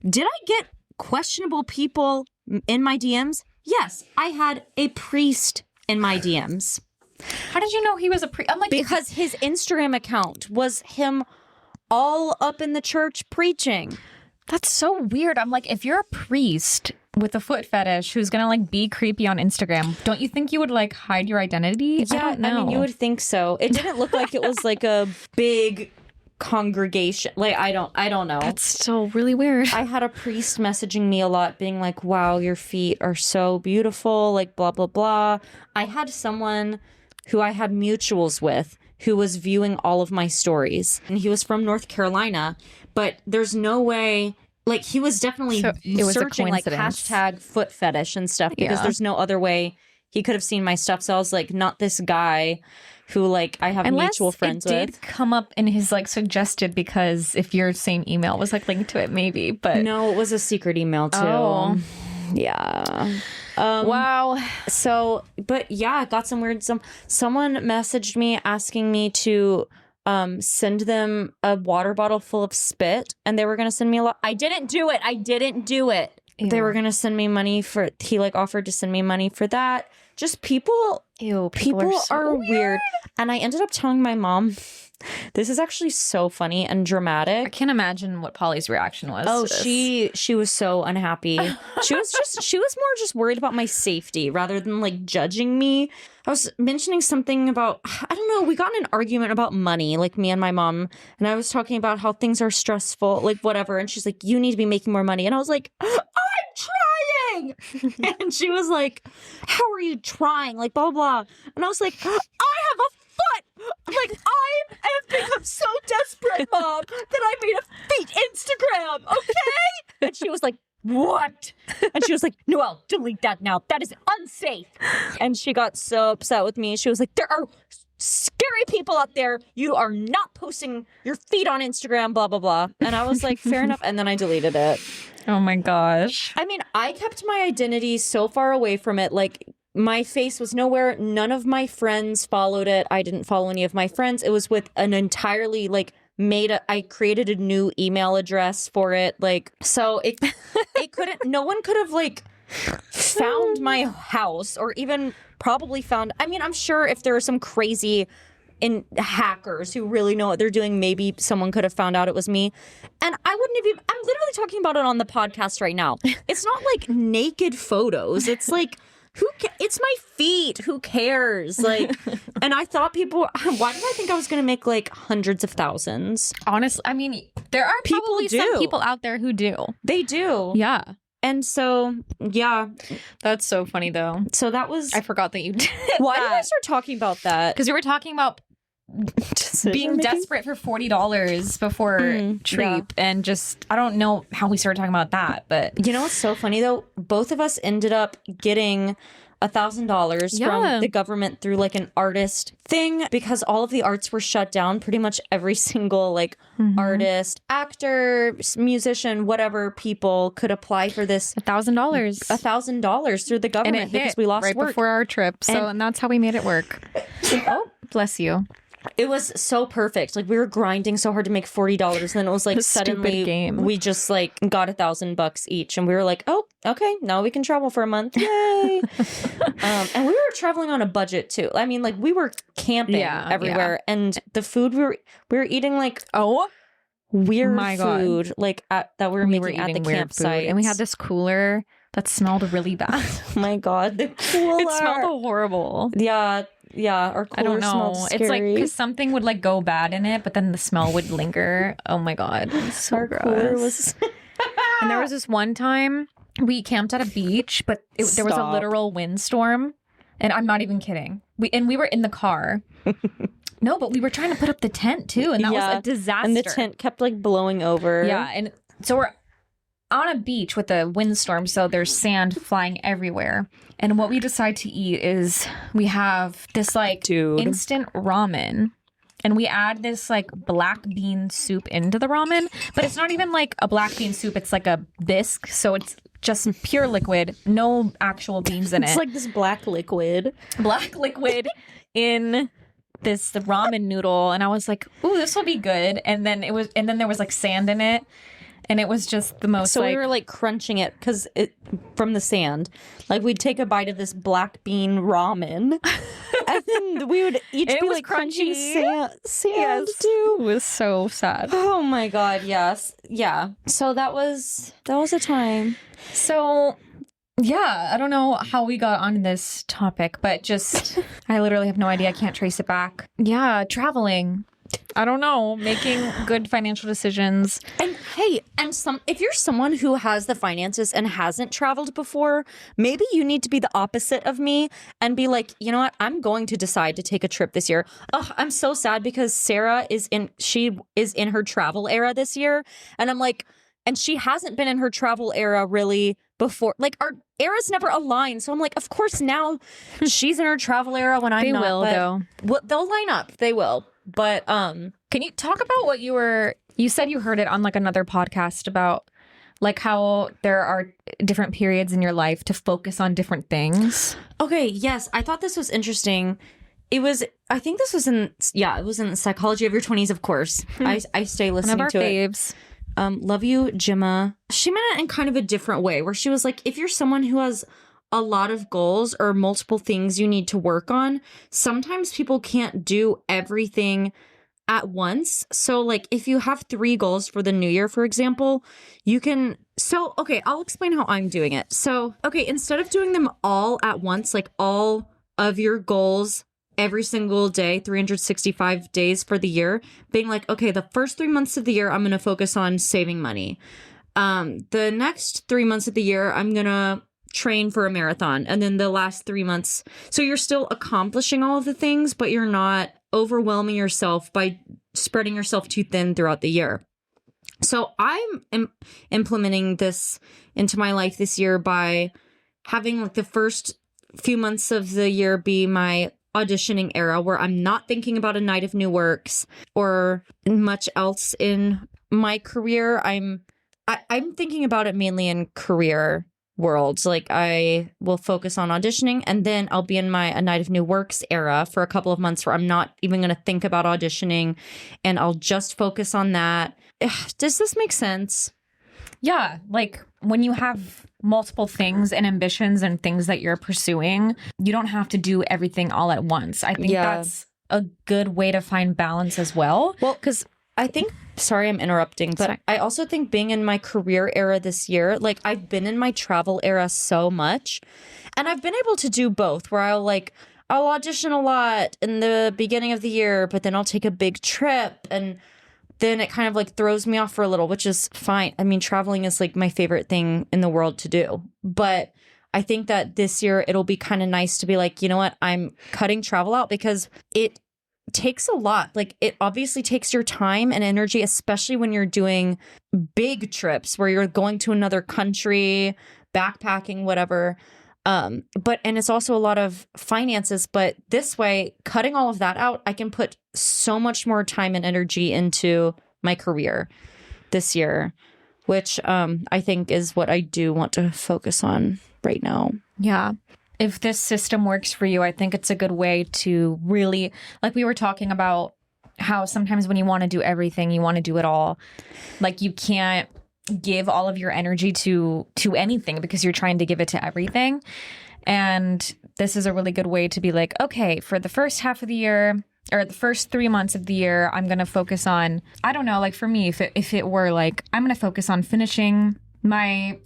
Did I get questionable people in my DMs? Yes. I had a priest in my DMs. How did you know he was a priest? I'm like, Because his Instagram account was him all up in the church preaching. that's so weird. I'm like, if you're a priest with a foot fetish who's gonna like be creepy on Instagram, don't you think you would like hide your identity? I don't know. mean, you would think so. It didn't look like it was like a big congregation. Like, I don't know. That's still really weird. I had a priest messaging me a lot being like, wow, your feet are so beautiful, like blah, blah, blah. I had someone who I had mutuals with who was viewing all of my stories. And he was from North Carolina, but there's no way, like he was definitely So it was a searching like coincidence. hashtag foot fetish and stuff because Yeah. there's no other way he could have seen my stuff. So I was like, not this guy who like I have Unless mutual friends it did with. come up in his like suggested, because if your same email was like linked to it, maybe. But No, it was a secret email too. Oh. Yeah. wow. So, but yeah, I got some weird. Someone messaged me asking me to send them a water bottle full of spit, and they were gonna send me a lot. I didn't do it. They were gonna send me money for. He like offered to send me money for that. Just people. Ew, People so are weird. And I ended up telling my mom. This is actually so funny and I dramatic. can't imagine what Polly's reaction was. Oh, to this. she was so unhappy. She was more just worried about my safety rather than like judging me. I was mentioning something about, I don't know, we got in an argument about money, like me and my mom, and I was talking about how things are stressful, like whatever, and she's like, you need to be making more money. And I was like, I'm trying. And she was like, how are you trying? Like blah blah. And I was like, I have a foot. Like I have become so desperate, Mom, that I made a feet Instagram, okay? And she was like, what? And she was like, Noelle, delete that now. That is unsafe. And she got so upset with me. She was like, there are scary people out there. You are not posting your feet on Instagram, blah, blah, blah. And I was like, fair enough. And then I deleted it. Oh my gosh. I mean, I kept my identity so far away from it. Like, my face was nowhere. None of my friends followed it. I didn't follow any of my friends. It was with an entirely, like, I created a new email address for it. Like, so it couldn't, no one could have, like, found my house or even probably found, I mean, I'm sure if there are some crazy hackers who really know what they're doing, maybe someone could have found out it was me. And I wouldn't have even, I'm literally talking about it on the podcast right now. It's not like naked photos. It's like, it's my feet. Who cares? Like, and I thought why did I think I was going to make like hundreds of thousands? Honestly, I mean, there are People probably do. some people out there who do. They do. Yeah. And so, yeah. That's so funny though. So that was, I forgot that you did. why did I start talking about that? Because we were talking about being desperate for $40 before Treep, and just I don't know how we started talking about that, but You know what's so funny though? Both of us ended up getting $1,000 Yeah. from the government through like an artist thing because all of the arts were shut down. Pretty much every single like artist, actor, musician, whatever people could apply for this $1,000, $1,000 through the and government it because hit we lost right work. before our trip. So and that's how we made it work. Oh, bless you. It was so perfect. Like we were grinding so hard to make $40, and then it was like A stupid suddenly game. we just like got $1,000 each, and we were like, oh, okay, now we can travel for a month, yay! And we were traveling on a budget too. I mean, like we were camping everywhere, and the food we were eating like weird my God. food, like that we were making at the campsite, and we had this cooler that smelled really bad. Oh my God, the cooler! It smelled horrible. Yeah, our cooler I don't smelled know. scary. It's like because something would like go bad in it, but then the smell would linger. Oh my God, it's so our gross. cooler was. And there was this one time we camped at a beach, but there was a Stop. literal windstorm. And I'm not even kidding. We were in the car. No, but we were trying to put up the tent too, and that was a disaster. And the tent kept like blowing over. Yeah, and so we're on a beach with a windstorm, so there's sand flying everywhere. And what we decide to eat is we have this like instant ramen. And we add this like black bean soup into the ramen, but it's not even like a black bean soup. It's like a bisque. So it's just pure liquid, no actual beans in it. It's like this black liquid. Black liquid in the ramen noodle. And I was like, ooh, this will be good. And then there was like sand in it. And it was just the most. So we were like crunching it because from the sand. Like we'd take a bite of this black bean ramen, and then we would each be like crunching sand too. It was so sad. Oh my god, yes, yeah. So that was a time. So yeah, I don't know how we got on this topic, but just I literally have no idea. I can't trace it back. Yeah, traveling. I don't know, making good financial decisions. And hey, if you're someone who has the finances and hasn't traveled before, maybe you need to be the opposite of me and be like, you know what, I'm going to decide to take a trip this year. Oh, I'm so sad because Sarah is in her travel era this year. And I'm like, and she hasn't been in her travel era really before. Like our eras never align. So I'm like, of course now she's in her travel era when I'm not. They will though. They'll line up. They will. But can you talk about what you said you heard it on like another podcast about like how there are different periods in your life to focus on different things? Okay, yes. I thought this was interesting. It was in Psychology of Your 20s, of course. I stay listening to faves. It. Love you, Gemma. She meant it in kind of a different way where she was like, if you're someone who has a lot of goals or multiple things you need to work on, sometimes people can't do everything at once. So like if you have 3 goals for the new year, for example, I'll explain how I'm doing it. So, okay, instead of doing them all at once, like all of your goals every single day, 365 days for the year, being like, okay, the first 3 months of the year, I'm going to focus on saving money. The next 3 months of the year, I'm going to train for a marathon. And then the last 3 months. So you're still accomplishing all of the things, but you're not overwhelming yourself by spreading yourself too thin throughout the year. So I'm implementing this into my life this year by having like the first few months of the year be my auditioning era where I'm not thinking about a night of new works or much else in my career. I'm thinking about it mainly in career worlds. Like I will focus on auditioning and then I'll be in my A Night of New Works era for a couple of months where I'm not even going to think about auditioning and I'll just focus on that. Does this make sense? Yeah. Like when you have multiple things and ambitions and things that you're pursuing, you don't have to do everything all at once. I think that's a good way to find balance as well. Well, because I think, sorry, I'm interrupting, but I also think being in my career era this year, like I've been in my travel era so much and I've been able to do both where I'll audition a lot in the beginning of the year, but then I'll take a big trip and then it kind of like throws me off for a little, which is fine. I mean, traveling is like my favorite thing in the world to do. But I think that this year it'll be kind of nice to be like, you know what, I'm cutting travel out because it takes a lot. Like it obviously takes your time and energy, especially when you're doing big trips where you're going to another country, backpacking, whatever. And it's also a lot of finances, but this way, cutting all of that out, I can put so much more time and energy into my career this year, which I think is what I do want to focus on right now. Yeah. If this system works for you, I think it's a good way to really, like we were talking about how sometimes when you want to do everything, you want to do it all. Like you can't give all of your energy to anything because you're trying to give it to everything. And this is a really good way to be like, okay, for the first half of the year or the first 3 months of the year, I'm going to focus on, I don't know, like for me, if it were like, I'm going to focus on finishing my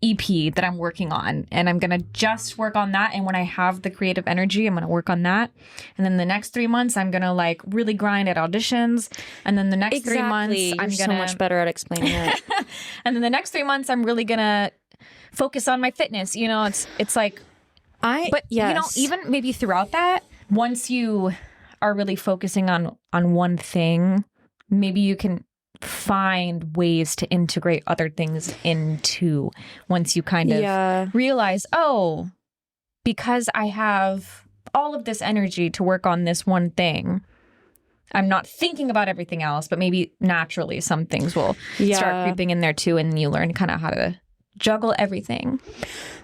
EP that I'm working on and I'm going to just work on that. And when I have the creative energy, I'm going to work on that. And then the next 3 months, I'm going to like really grind at auditions. And then the next 3 months, I'm going to so much better at explaining it. And then the next 3 months, I'm really going to focus on my fitness. You know, it's like But even maybe throughout that, once you are really focusing on one thing, maybe you can find ways to integrate other things into, once you kind of realize, oh, because I have all of this energy to work on this one thing, I'm not thinking about everything else, but maybe naturally some things will start creeping in there too, and you learn kind of how to juggle everything.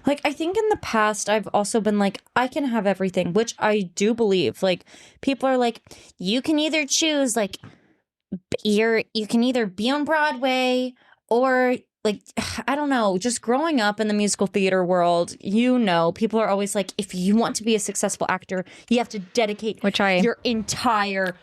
Like, I think in the past, I've also been like, I can have everything, which I do believe. Like, people are like, you can either choose, like, you can either be on Broadway or, like, I don't know, just growing up in the musical theater world, people are always like, if you want to be a successful actor, you have to dedicate your entire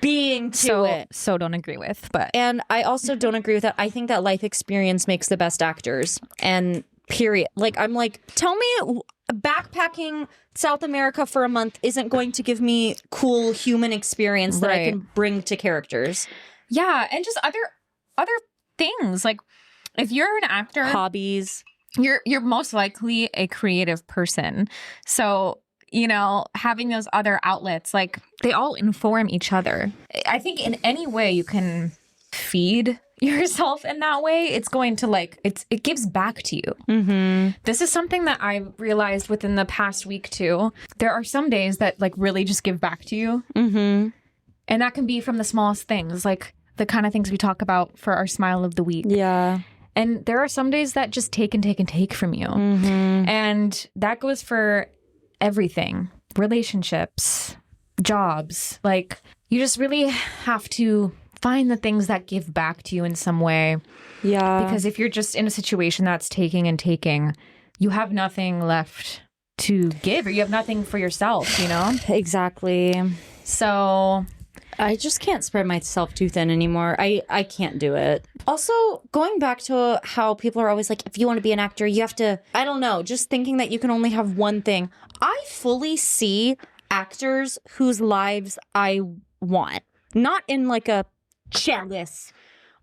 being to it. So don't agree with, but. And I also don't agree with that. I think that life experience makes the best actors, and period. Like, I'm like, tell me backpacking South America for a month isn't going to give me cool human experience that I can bring to characters. Yeah, and just other things. Like, if you're an actor, hobbies, you're most likely a creative person. So, having those other outlets, like, they all inform each other. I think in any way you can feed yourself in that way, it's going to, like, it gives back to you. Mm-hmm. This is something that I realized within the past week too. There are some days that, like, really just give back to you. Mm-hmm. And that can be from the smallest things, like the kind of things we talk about for our smile of the week. Yeah. And there are some days that just take and take and take from you. Mm-hmm. And that goes for everything. Relationships, jobs. Like, you just really have to find the things that give back to you in some way. Yeah. Because if you're just in a situation that's taking and taking, you have nothing left to give, or you have nothing for yourself, Exactly. So I just can't spread myself too thin anymore. I can't do it. Also, going back to how people are always like, if you want to be an actor, you have to, I don't know, just thinking that you can only have one thing. I fully see actors whose lives I want. Not in like a jealous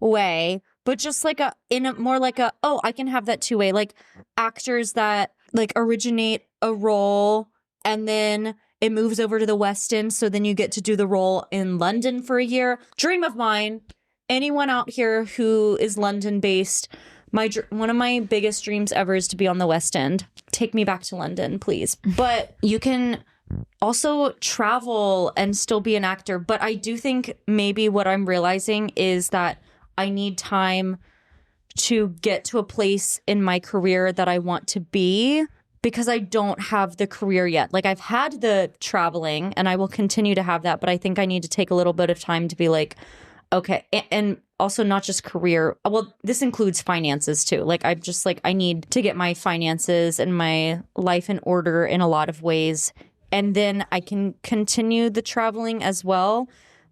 way, but just like I can have that two-way. Like, actors that, like, originate a role and then it moves over to the West End, so then you get to do the role in London for a year. Dream of mine. Anyone out here who is London-based, one of my biggest dreams ever is to be on the West End. Take me back to London, please. But you can also travel and still be an actor. But I do think maybe what I'm realizing is that I need time to get to a place in my career that I want to be, because I don't have the career yet. Like, I've had the traveling and I will continue to have that, but I think I need to take a little bit of time to be like, okay. And also not just career. Well, this includes finances too. Like, I'm just like, I need to get my finances and my life in order in a lot of ways. And then I can continue the traveling as well.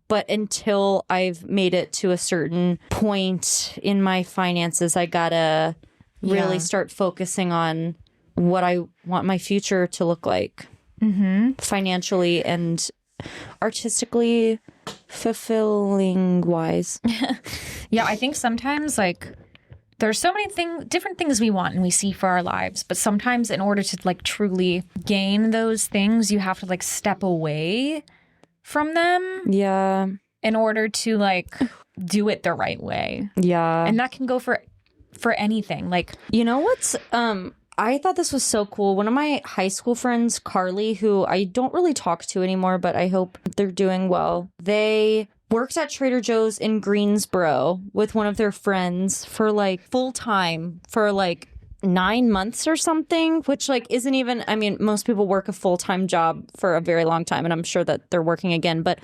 But until I've made it to a certain point in my finances, I gotta really start focusing on what I want my future to look like, financially and artistically fulfilling wise. Yeah, I think sometimes, like, there's so many different things we want and we see for our lives, but sometimes in order to, like, truly gain those things, you have to, like, step away from them. Yeah. In order to, like, do it the right way. Yeah. And that can go for anything. Like, what's I thought this was so cool. One of my high school friends, Carly, who I don't really talk to anymore, but I hope they're doing well. They worked at Trader Joe's in Greensboro with one of their friends for, like, full time for, like, 9 months or something, which, like, isn't even, I mean, most people work a full-time job for a very long time, and I'm sure that they're working again, but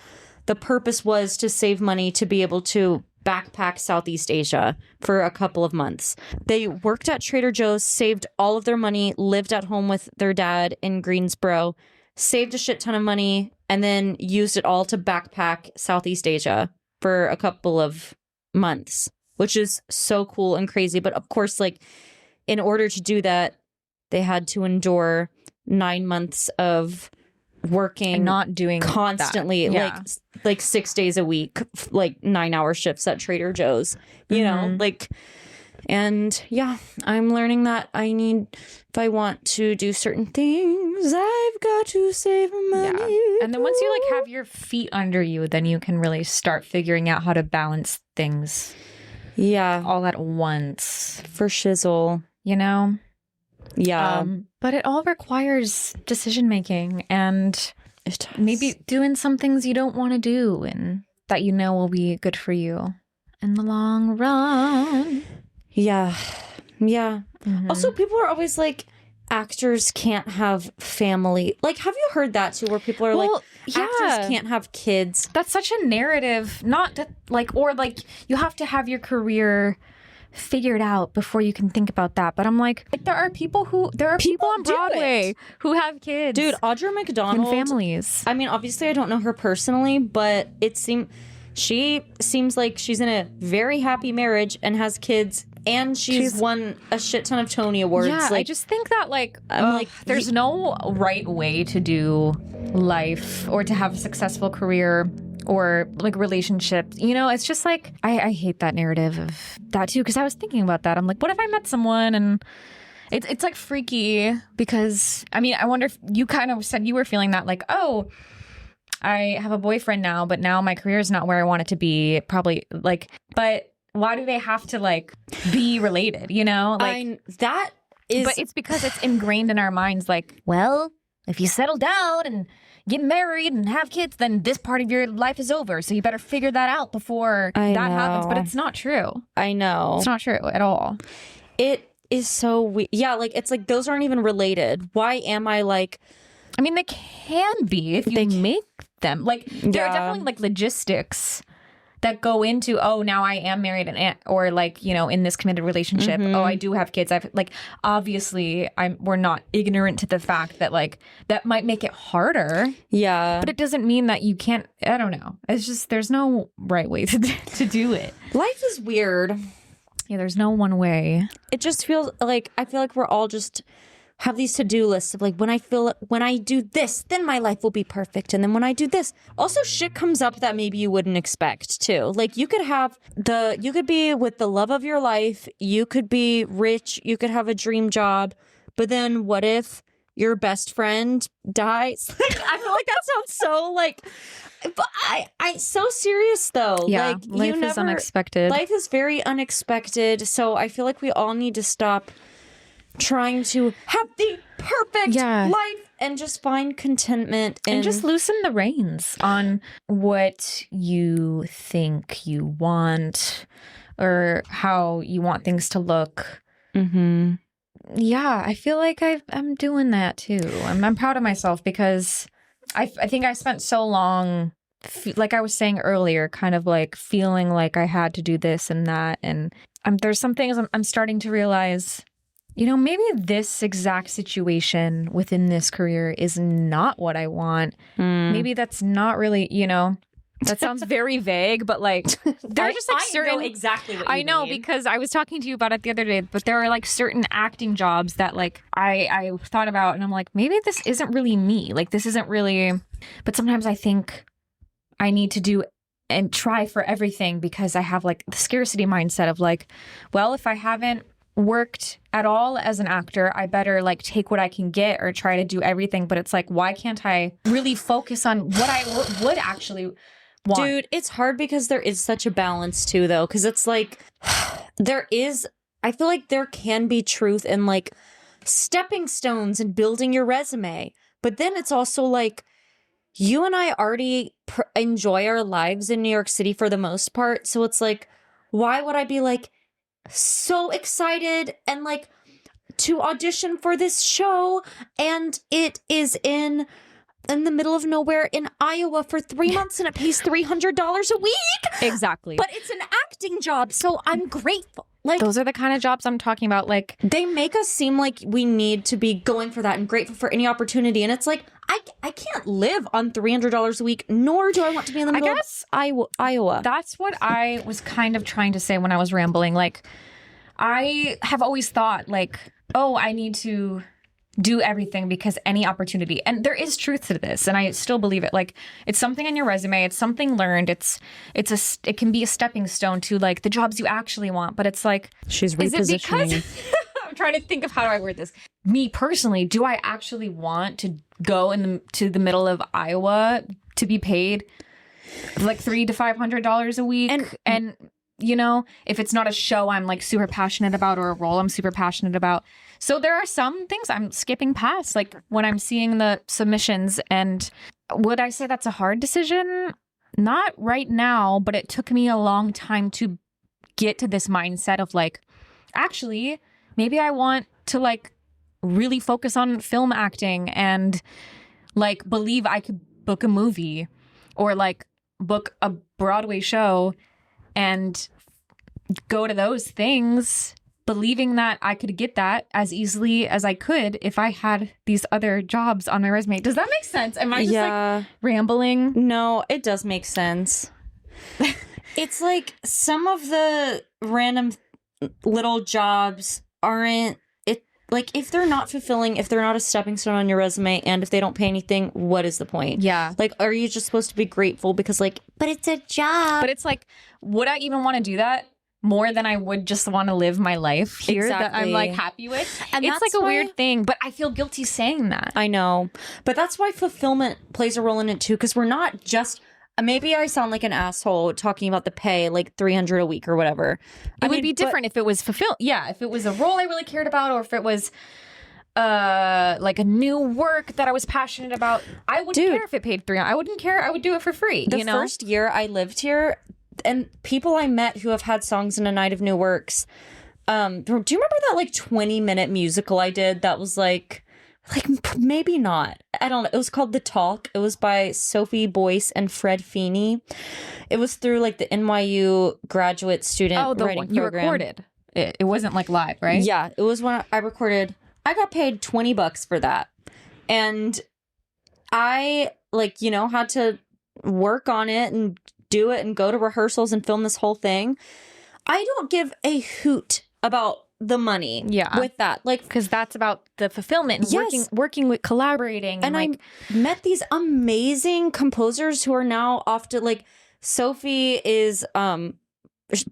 the purpose was to save money to be able to backpack Southeast Asia for a couple of months. They worked at Trader Joe's, saved all of their money, lived at home with their dad in Greensboro, saved a shit ton of money, and then used it all to backpack Southeast Asia for a couple of months, which is so cool and crazy. But of course, like, in order to do that, they had to endure 9 months of working and not doing constantly, like 6 days a week, like 9-hour shifts at Trader Joe's, you know, like, And yeah, I'm learning that if I want to do certain things, I've got to save money. Yeah. And then once you like have your feet under you, then you can really start figuring out how to balance things. Yeah. All at once. For shizzle. You know? Yeah. But it all requires decision making and maybe doing some things you don't want to do and that you know will be good for you in the long run. Yeah. Yeah. Also, people are always like, actors can't have family. Like, have you heard that too, where people are actors can't have kids? That's such a narrative. Not that, like, or like you have to have your career figured out before you can think about that. But I'm like there are people on Broadway who have kids. Dude, Audra McDonald. And families. I mean, obviously I don't know her personally, but she seems like she's in a very happy marriage and has kids, and she's won a shit ton of Tony Awards. Yeah, I just think that there's no right way to do life or to have a successful career or like relationships. You know, it's just like I hate that narrative of that too, because I was thinking about that. I'm like, what if I met someone and it's like freaky, because I mean, I wonder if you kind of said you were feeling that, like, oh, I have a boyfriend now, but now my career is not where I want it to be. Probably like, but why do they have to like be related? You know, like but it's because it's ingrained in our minds. Like, well, if you settle down and get married and have kids, then this part of your life is over. So you better figure that out before that happens. But it's not true. I know. It's not true at all. It is so weird. Yeah, like it's like those aren't even related. Why am I like... I mean, they can be if you make them. Like, there are definitely like logistics that go into, oh, now I am married or like, you know, in this committed relationship. Oh, I do have kids. I've like, obviously we're not ignorant to the fact that like that might make it harder. Yeah. But it doesn't mean that you can't, I don't know. It's just, there's no right way to do it. Life is weird. Yeah, there's no one way. It just feels like, I feel like we're all just have these to-do lists of like, when I do this, then my life will be perfect. And then when I do this, also shit comes up that maybe you wouldn't expect too. Like you could be with the love of your life. You could be rich. You could have a dream job. But then what if your best friend dies? I feel like that sounds so like, but I so serious though. Yeah, like life is unexpected. Life is very unexpected. So I feel like we all need to stop trying to have the perfect life and just find contentment and just loosen the reins on what you think you want or how you want things to look. Yeah, I feel like I'm doing that too. I'm proud of myself because I think I spent so long, like I was saying earlier, kind of like feeling like I had to do this and that, and there's some things I'm starting to realize, you know, maybe this exact situation within this career is not what I want. Maybe that's not really, you know, that sounds very vague, but like there are just like certain... I know exactly what you mean. I know, because I was talking to you about it the other day, but there are like certain acting jobs that like I thought about and I'm like, maybe this isn't really me. Like this isn't really... But sometimes I think I need to do and try for everything because I have like the scarcity mindset of like, well, if I haven't worked at all as an actor, I better like take what I can get or try to do everything. But it's like, why can't I really focus on what I would actually want? Dude, it's hard because there is such a balance too, though, because it's like I feel like there can be truth in like stepping stones and building your resume, but then it's also like you and I already enjoy our lives in New York City for the most part, so it's like, why would I be like so excited and like to audition for this show, and it is in the middle of nowhere in Iowa for 3 months and it pays $300 a week? Exactly. But it's an acting job, so I'm grateful. Like, those are the kind of jobs I'm talking about. Like, they make us seem like we need to be going for that and grateful for any opportunity, and it's like I can't live on $300 a week, nor do I want to be in the middle of Iowa. That's what I was kind of trying to say when I was rambling. Like, I have always thought like, oh, I need to do everything because any opportunity, and there is truth to this, and I still believe it. Like, it's something on your resume, it's something learned, it can be a stepping stone to like the jobs you actually want. But it's like, She's is it repositioning. because I'm trying to think of how do I word this. Me personally, do I actually want to go to the middle of Iowa to be paid like $300 to $500 a week? And you know, if it's not a show I'm like super passionate about or a role I'm super passionate about. So there are some things I'm skipping past, like when I'm seeing the submissions. And would I say that's a hard decision? Not right now, but it took me a long time to get to this mindset of like, actually, maybe I want to like really focus on film acting and like believe I could book a movie or like book a Broadway show and go to those things, believing that I could get that as easily as I could if I had these other jobs on my resume. Does that make sense? Am I just like rambling? No, it does make sense. It's like some of the random little jobs aren't it, like if they're not fulfilling, if they're not a stepping stone on your resume, and if they don't pay anything, what is the point? Yeah. Like, are you just supposed to be grateful because like, but it's a job? But it's like, would I even want to do that more than I would just want to live my life here that I'm like happy with? And it's like a weird thing, but I feel guilty saying that. I know, but that's why fulfillment plays a role in it too, because we're not just, maybe I sound like an asshole talking about the pay, like $300 a week or whatever. It would be different if it was fulfilled. Yeah, if it was a role I really cared about, or if it was like a new work that I was passionate about. I wouldn't care if it paid $300. I wouldn't care. I would do it for free. The first year I lived here, and people I met who have had songs in A Night of New Works. Do you remember that like 20-minute musical I did that was like maybe not. I don't know. It was called The Talk. It was by Sophie Boyce and Fred Feeney. It was through like the NYU graduate student writing program. You recorded. It wasn't like live, right? Yeah, it was when I recorded. I got paid $20 for that. And I like, you know, had to work on it and do it and go to rehearsals and film this whole thing. I don't give a hoot about the money with that, like, because that's about the fulfillment and working with collaborating, and like, I met these amazing composers who are now off to like Sophie is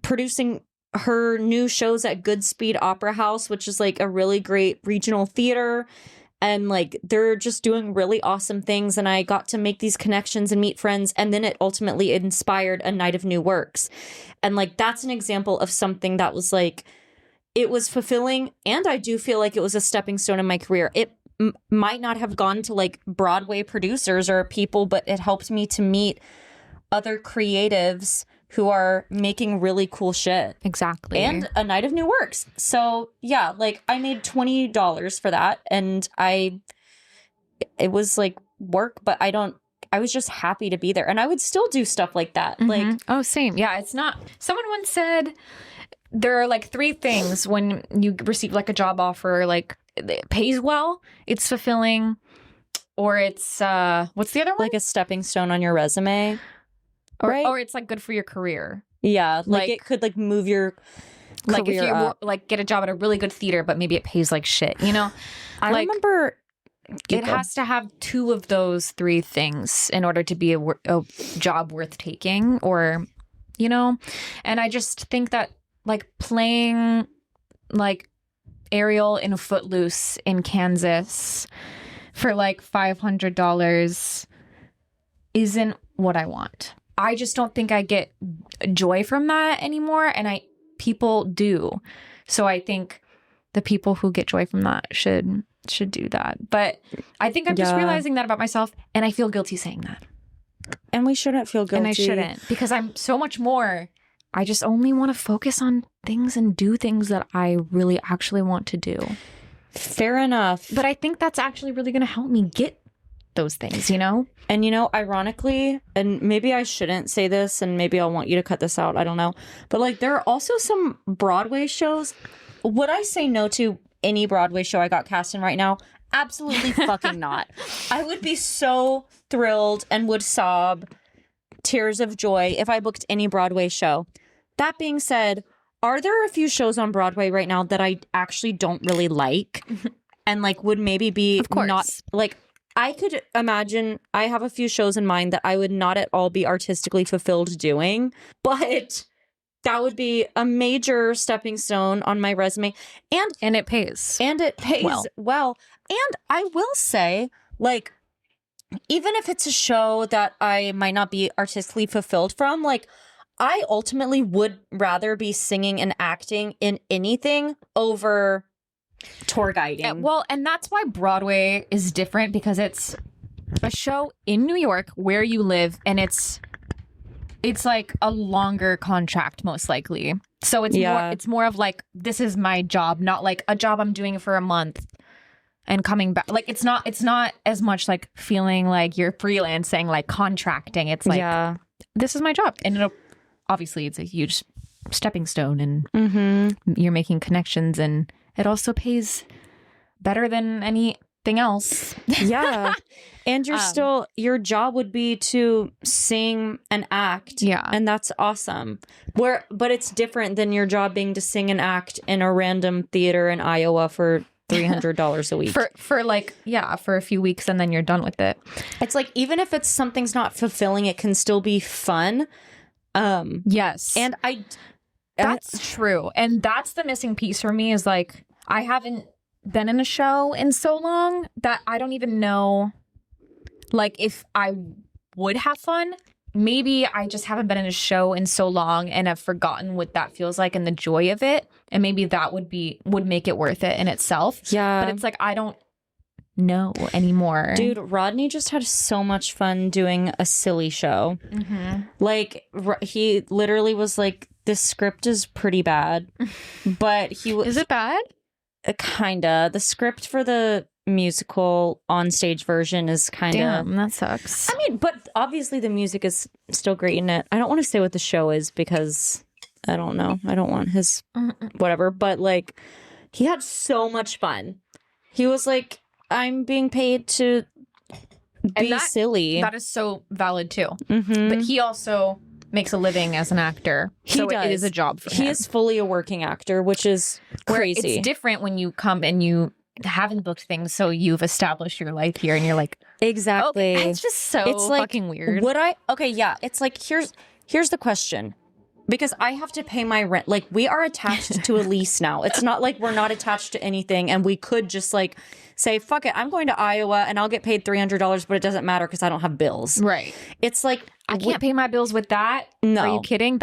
producing her new shows at Goodspeed Opera House, which is like a really great regional theater, and like they're just doing really awesome things, and I got to make these connections and meet friends, and then it ultimately inspired A Night of New Works. And like that's an example of something that was like, it was fulfilling, and I do feel like it was a stepping stone in my career. It might not have gone to like Broadway producers or people, but it helped me to meet other creatives who are making really cool shit. Exactly. And A Night of New Works. So yeah, like I made $20 for that, and it was like work, but I was just happy to be there, and I would still do stuff like that. Like, oh, same. Yeah, it's not. Someone once said there are like three things when you receive like a job offer, like it pays well, it's fulfilling, or it's what's the other one? Like a stepping stone on your resume, right? Or it's like good for your career. Yeah, like it could like move your like if you up. like get a job at a really good theater, but maybe it pays like shit. You know, I remember it has to have two of those three things in order to be a job worth taking, or you know. And I just think that like playing like Ariel in Footloose in Kansas for like $500 isn't what I want. I just don't think I get joy from that anymore, and people do. So I think the people who get joy from that should do that. But I think I'm just realizing that about myself, and I feel guilty saying that. And we shouldn't feel guilty. And I shouldn't, because I'm so much more. I just only want to focus on things and do things that I really actually want to do. Fair enough. But I think that's actually really going to help me get those things, you know? And, you know, ironically, and maybe I shouldn't say this, and maybe I'll want you to cut this out, I don't know. But, like, there are also some Broadway shows. Would I say no to any Broadway show I got cast in right now? Absolutely fucking not. I would be so thrilled and would sob tears of joy if I booked any Broadway show. That being said, are there a few shows on Broadway right now that I actually don't really like? and like would maybe be Of course. not like I could imagine I have a few shows in mind that I would not at all be artistically fulfilled doing, but that would be a major stepping stone on my resume. And it pays. And it pays well. And I will say, like, even if it's a show that I might not be artistically fulfilled from, like, I ultimately would rather be singing and acting in anything over tour guiding. Well, and that's why Broadway is different, because it's a show in New York where you live, and it's like a longer contract most likely. So it's more of like, this is my job, not like a job I'm doing for a month and coming back. Like it's not as much like feeling like you're freelancing, like contracting. It's like, this is my job. And obviously it's a huge stepping stone, and you're making connections, and it also pays better than anything else. Yeah. And you're still, your job would be to sing and act. Yeah. And that's awesome. But it's different than your job being to sing and act in a random theater in Iowa for $300 a week. For a few weeks, and then you're done with it. It's like, even if something's not fulfilling, it can still be fun. Yes. And that's true. And that's the missing piece for me, is like, I haven't been in a show in so long that I don't even know, like, if I would have fun. Maybe I just haven't been in a show in so long and have forgotten what that feels like and the joy of it. And maybe that would make it worth it in itself. Yeah. But it's like, I don't know anymore. Dude, Rodney just had so much fun doing a silly show. Like, he literally was like, this script is pretty bad. But he was... Is it bad? Kinda. The script for the musical on stage version is kind of... Damn, that sucks. I mean, but obviously the music is still great in it. I don't want to say what the show is because I don't know. I don't want his whatever. But like, he had so much fun. He was like, I'm being paid to be silly. That is so valid too. But he also makes a living as an actor. So it is a job for him. He is fully a working actor, which is crazy. It's different when you come and you haven't booked things, so you've established your life here, and you're like, exactly. Okay, it's just so fucking weird. It's like, here's the question. Because I have to pay my rent. Like, we are attached to a lease now. It's not like we're not attached to anything, and we could just like say, fuck it, I'm going to Iowa and I'll get paid $300, but it doesn't matter because I don't have bills. Right. It's like, I can't pay my bills with that. No. Are you kidding?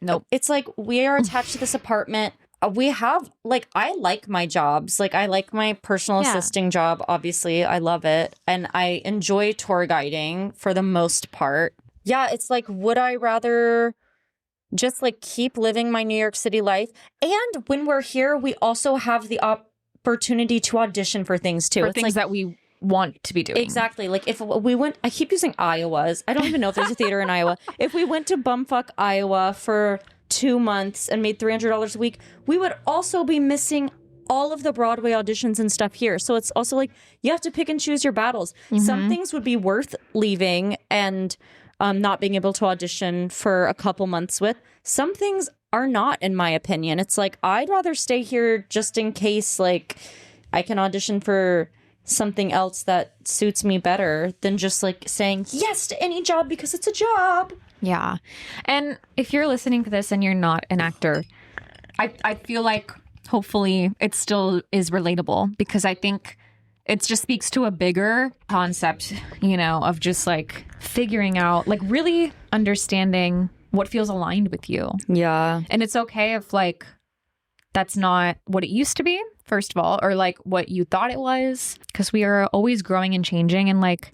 Nope. It's like, we are attached to this apartment. We have, like, I like my jobs. Like, I like my personal assisting job. Obviously, I love it. And I enjoy tour guiding for the most part. Yeah, it's like, would I rather just like keep living my New York City life? And when we're here, we also have the opportunity to audition for things too. For it's things like, that we want to be doing. Exactly. Like, if we went, I keep using Iowa's. I don't even know if there's a theater in Iowa. If we went to bumfuck Iowa for 2 months and made $300 a week, we would also be missing all of the Broadway auditions and stuff here. So it's also like, you have to pick and choose your battles. Some things would be worth leaving and not being able to audition for a couple months with. Some things are not, in my opinion. It's like, I'd rather stay here just in case, like, I can audition for something else that suits me better than just like saying yes to any job because it's a job. Yeah. And if you're listening to this and you're not an actor, I feel like hopefully it still is relatable, because I think it just speaks to a bigger concept, you know, of just like figuring out, like really understanding what feels aligned with you. Yeah. And it's okay if like that's not what it used to be, first of all, or like what you thought it was, because we are always growing and changing. And like,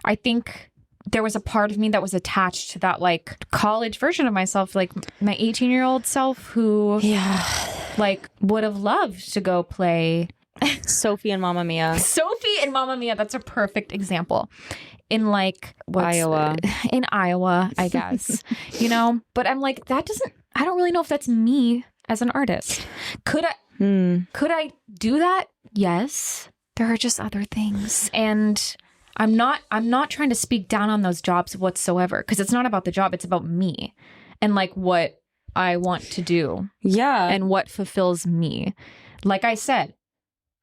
I think there was a part of me that was attached to that like college version of myself, like my 18-year-old self who like would have loved to go play Sophie and Mamma Mia. Sophie and Mamma Mia. That's a perfect example. In like Iowa. In Iowa, I guess. You know, but I'm like, I don't really know if that's me as an artist. Could I do that? Yes. There are just other things. And I'm not trying to speak down on those jobs whatsoever, because it's not about the job, it's about me and like what I want to do. Yeah. And what fulfills me. Like I said,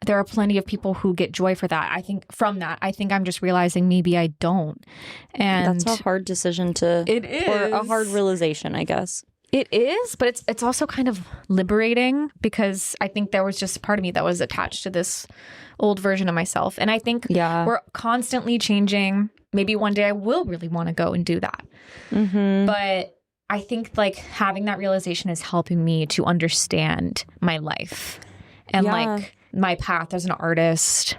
there are plenty of people who get joy for that. I think from that, I think I'm just realizing maybe I don't. And that's a hard decision to, it is, or a hard realization, I guess. It is, but it's also kind of liberating because I think there was just a part of me that was attached to this old version of myself. And I think we're constantly changing. Maybe one day I will really want to go and do that. But I think like having that realization is helping me to understand my life and like my path as an artist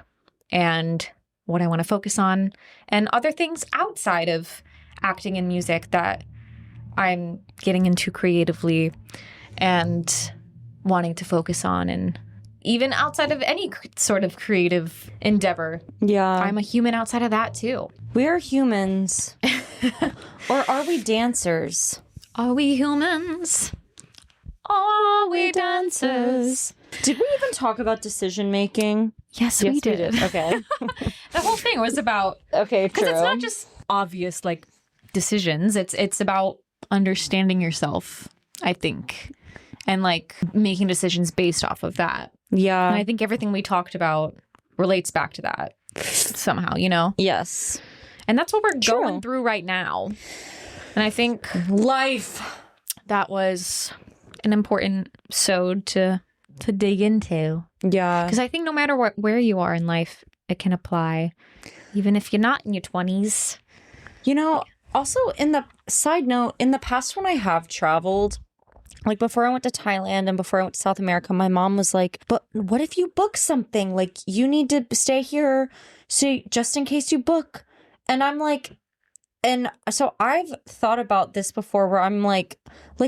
and what I want to focus on and other things outside of acting and music that I'm getting into creatively and wanting to focus on, and even outside of any sort of creative endeavor. Yeah. I'm a human outside of that too. We are humans. Or are we dancers? Are we humans? Are we dancers? Did we even talk about decision making? Yes, we did. Okay. The whole thing was about because it's not just obvious like decisions. It's about understanding yourself, I think, and like making decisions based off of that. Yeah. And I think everything we talked about relates back to that somehow, you know? Yes. And that's what we're going through right now. And I think that was an important episode to dig into. Yeah. Because I think no matter where you are in life, it can apply. Even if you're not in your 20s. You know, also in the side note, in the past when I have traveled, like before I went to Thailand and before I went to South America, my mom was like, but what if you book something? Like you need to stay here so just in case you book. And I'm like, and so I've thought about this before where I'm like,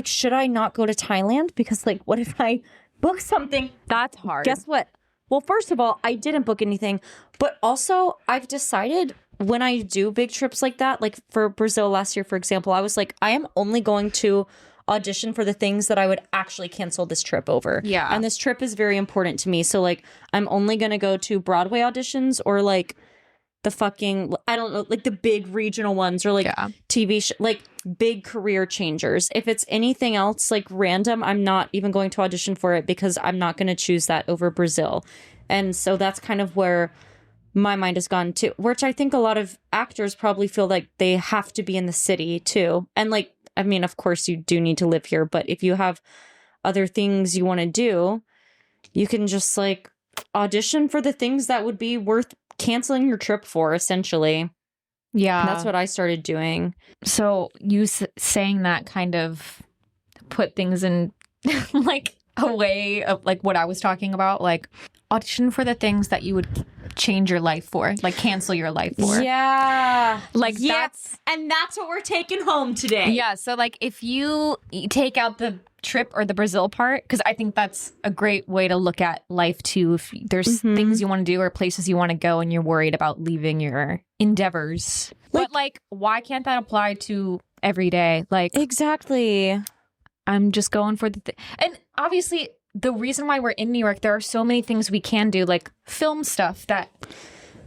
should I not go to Thailand? Because like, what if I book something? That's hard. Guess what? Well, first of all, I didn't book anything, but also I've decided when I do big trips like that, like for Brazil last year, for example, I was like, I am only going to audition for the things that I would actually cancel this trip over. Yeah. And this trip is very important to me. So like, I'm only going to go to Broadway auditions or like the fucking, I don't know, like the big regional ones or like TV, like big career changers. If it's anything else like random, I'm not even going to audition for it because I'm not going to choose that over Brazil. And so that's kind of where my mind has gone to, which I think a lot of actors probably feel like they have to be in the city too. And like, I mean, of course you do need to live here, but if you have other things you want to do, you can just like audition for the things that would be worth canceling your trip for, essentially. Yeah. And that's what I started doing. So you saying that kind of put things in like a way of like what I was talking about, like audition for the things that you would change your life for, like cancel your life for. Yeah. Like that's what we're taking home today. Yeah. So like if you take out the trip or the Brazil part, because I think that's a great way to look at life too. If there's things you want to do or places you want to go and you're worried about leaving your endeavors. But like, why can't that apply to every day? Like, exactly. I'm just going for the and obviously the reason why we're in New York, there are so many things we can do, like film stuff that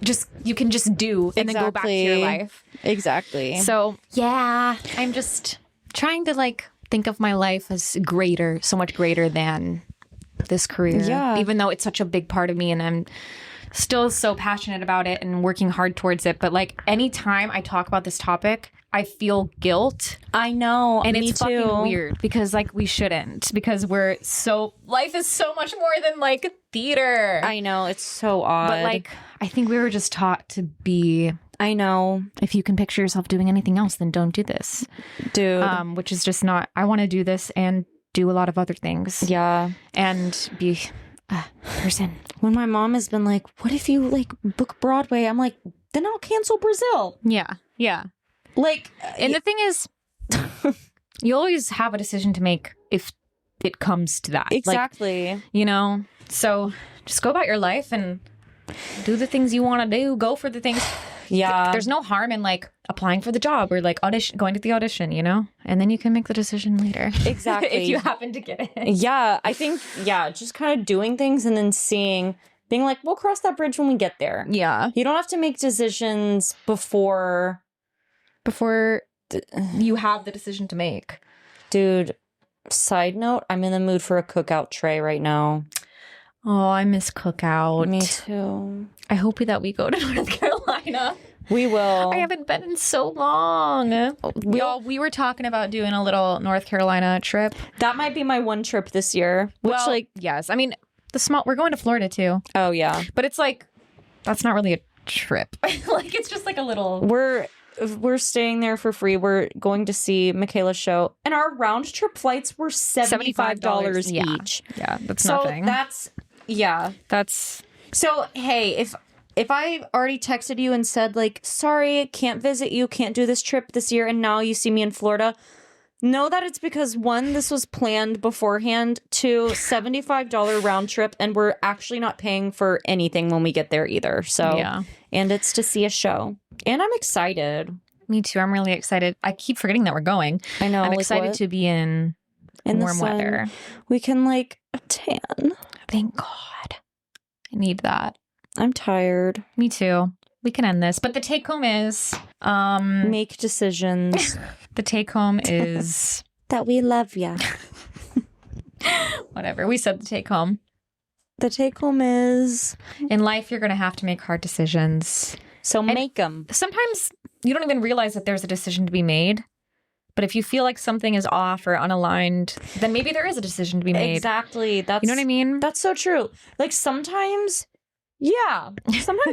just you can just do and then go back to your life. Exactly. So yeah, I'm just trying to like think of my life as greater, so much greater than this career. Yeah. Even though it's such a big part of me and I'm still so passionate about it and working hard towards it. But like anytime I talk about this topic, I feel guilt. I know. And it's fucking weird because like we shouldn't, because life is so much more than like theater. I know. It's so odd. But like, I think we were just taught to be, I know. If you can picture yourself doing anything else, then don't do this. Dude. Which is just not, I want to do this and do a lot of other things. Yeah. And be a person. When my mom has been like, what if you like book Broadway? I'm like, then I'll cancel Brazil. Yeah. Yeah. Like, and the thing is, you always have a decision to make if it comes to that. Exactly. Like, you know, so just go about your life and do the things you want to do. Go for the things. Yeah. There's no harm in like applying for the job or like going to the audition, you know, and then you can make the decision later. Exactly. If you happen to get it. Yeah. I think, just kind of doing things and then being like, we'll cross that bridge when we get there. Yeah. You don't have to make decisions before you have the decision to make. Dude, side note, I'm in the mood for a cookout tray right now. Oh, I miss cookout. Me too. I hope that we go to North Carolina. We will. I haven't been in so long. We were talking about doing a little North Carolina trip. That might be my one trip this year. Which, yes. I mean, we're going to Florida too. Oh, yeah. But it's like, that's not really a trip. Like, it's just like a little. We're staying there for free. We're going to see Michaela's show. And our round trip flights were $75 each. Yeah, that's nothing. So, hey, if I already texted you and said, like, sorry, can't visit you, can't do this trip this year, and now you see me in Florida, know that it's because, one, this was planned beforehand, two, $75 round trip, and we're actually not paying for anything when we get there either. So, yeah. And it's to see a show. And I'm excited. Me too. I'm really excited. I keep forgetting that we're going. I know. I'm excited to be in warm weather. We can, like, tan. Thank God. I need that. I'm tired. Me too. We can end this. But the take home is make decisions. The take home is that we love ya. Whatever. We said the take home. The take home is in life you're going to have to make hard decisions. So make them. Sometimes you don't even realize that there's a decision to be made. But if you feel like something is off or unaligned, then maybe there is a decision to be made. Exactly. You know what I mean? That's so true. Like sometimes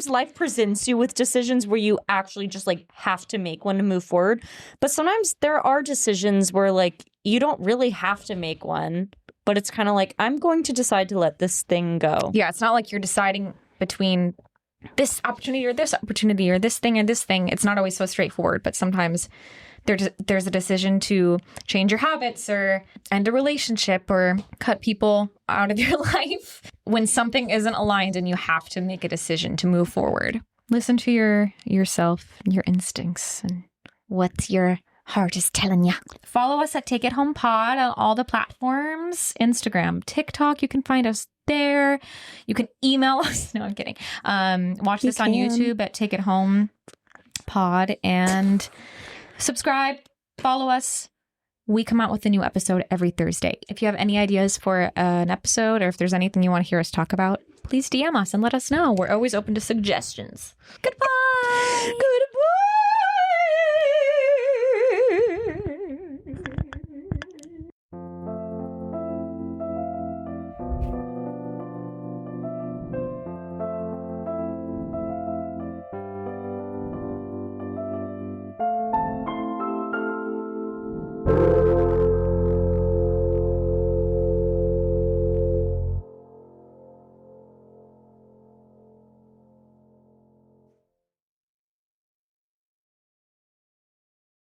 life presents you with decisions where you actually just like have to make one to move forward. But sometimes there are decisions where like you don't really have to make one, but it's kind of like, I'm going to decide to let this thing go. Yeah, it's not like you're deciding between this opportunity or this opportunity or this thing and this thing. It's not always so straightforward, but sometimes there's a decision to change your habits or end a relationship or cut people out of your life when something isn't aligned and you have to make a decision to move forward. Listen to yourself, your instincts, and what your heart is telling you. Follow us at Take It Home Pod on all the platforms. Instagram, TikTok, you can find us there. You can email us. No, I'm kidding. Watch this on YouTube at Take It Home Pod and subscribe, follow us. We come out with a new episode every Thursday. If you have any ideas for an episode or if there's anything you want to hear us talk about, please DM us and let us know. We're always open to suggestions. Goodbye. Goodbye.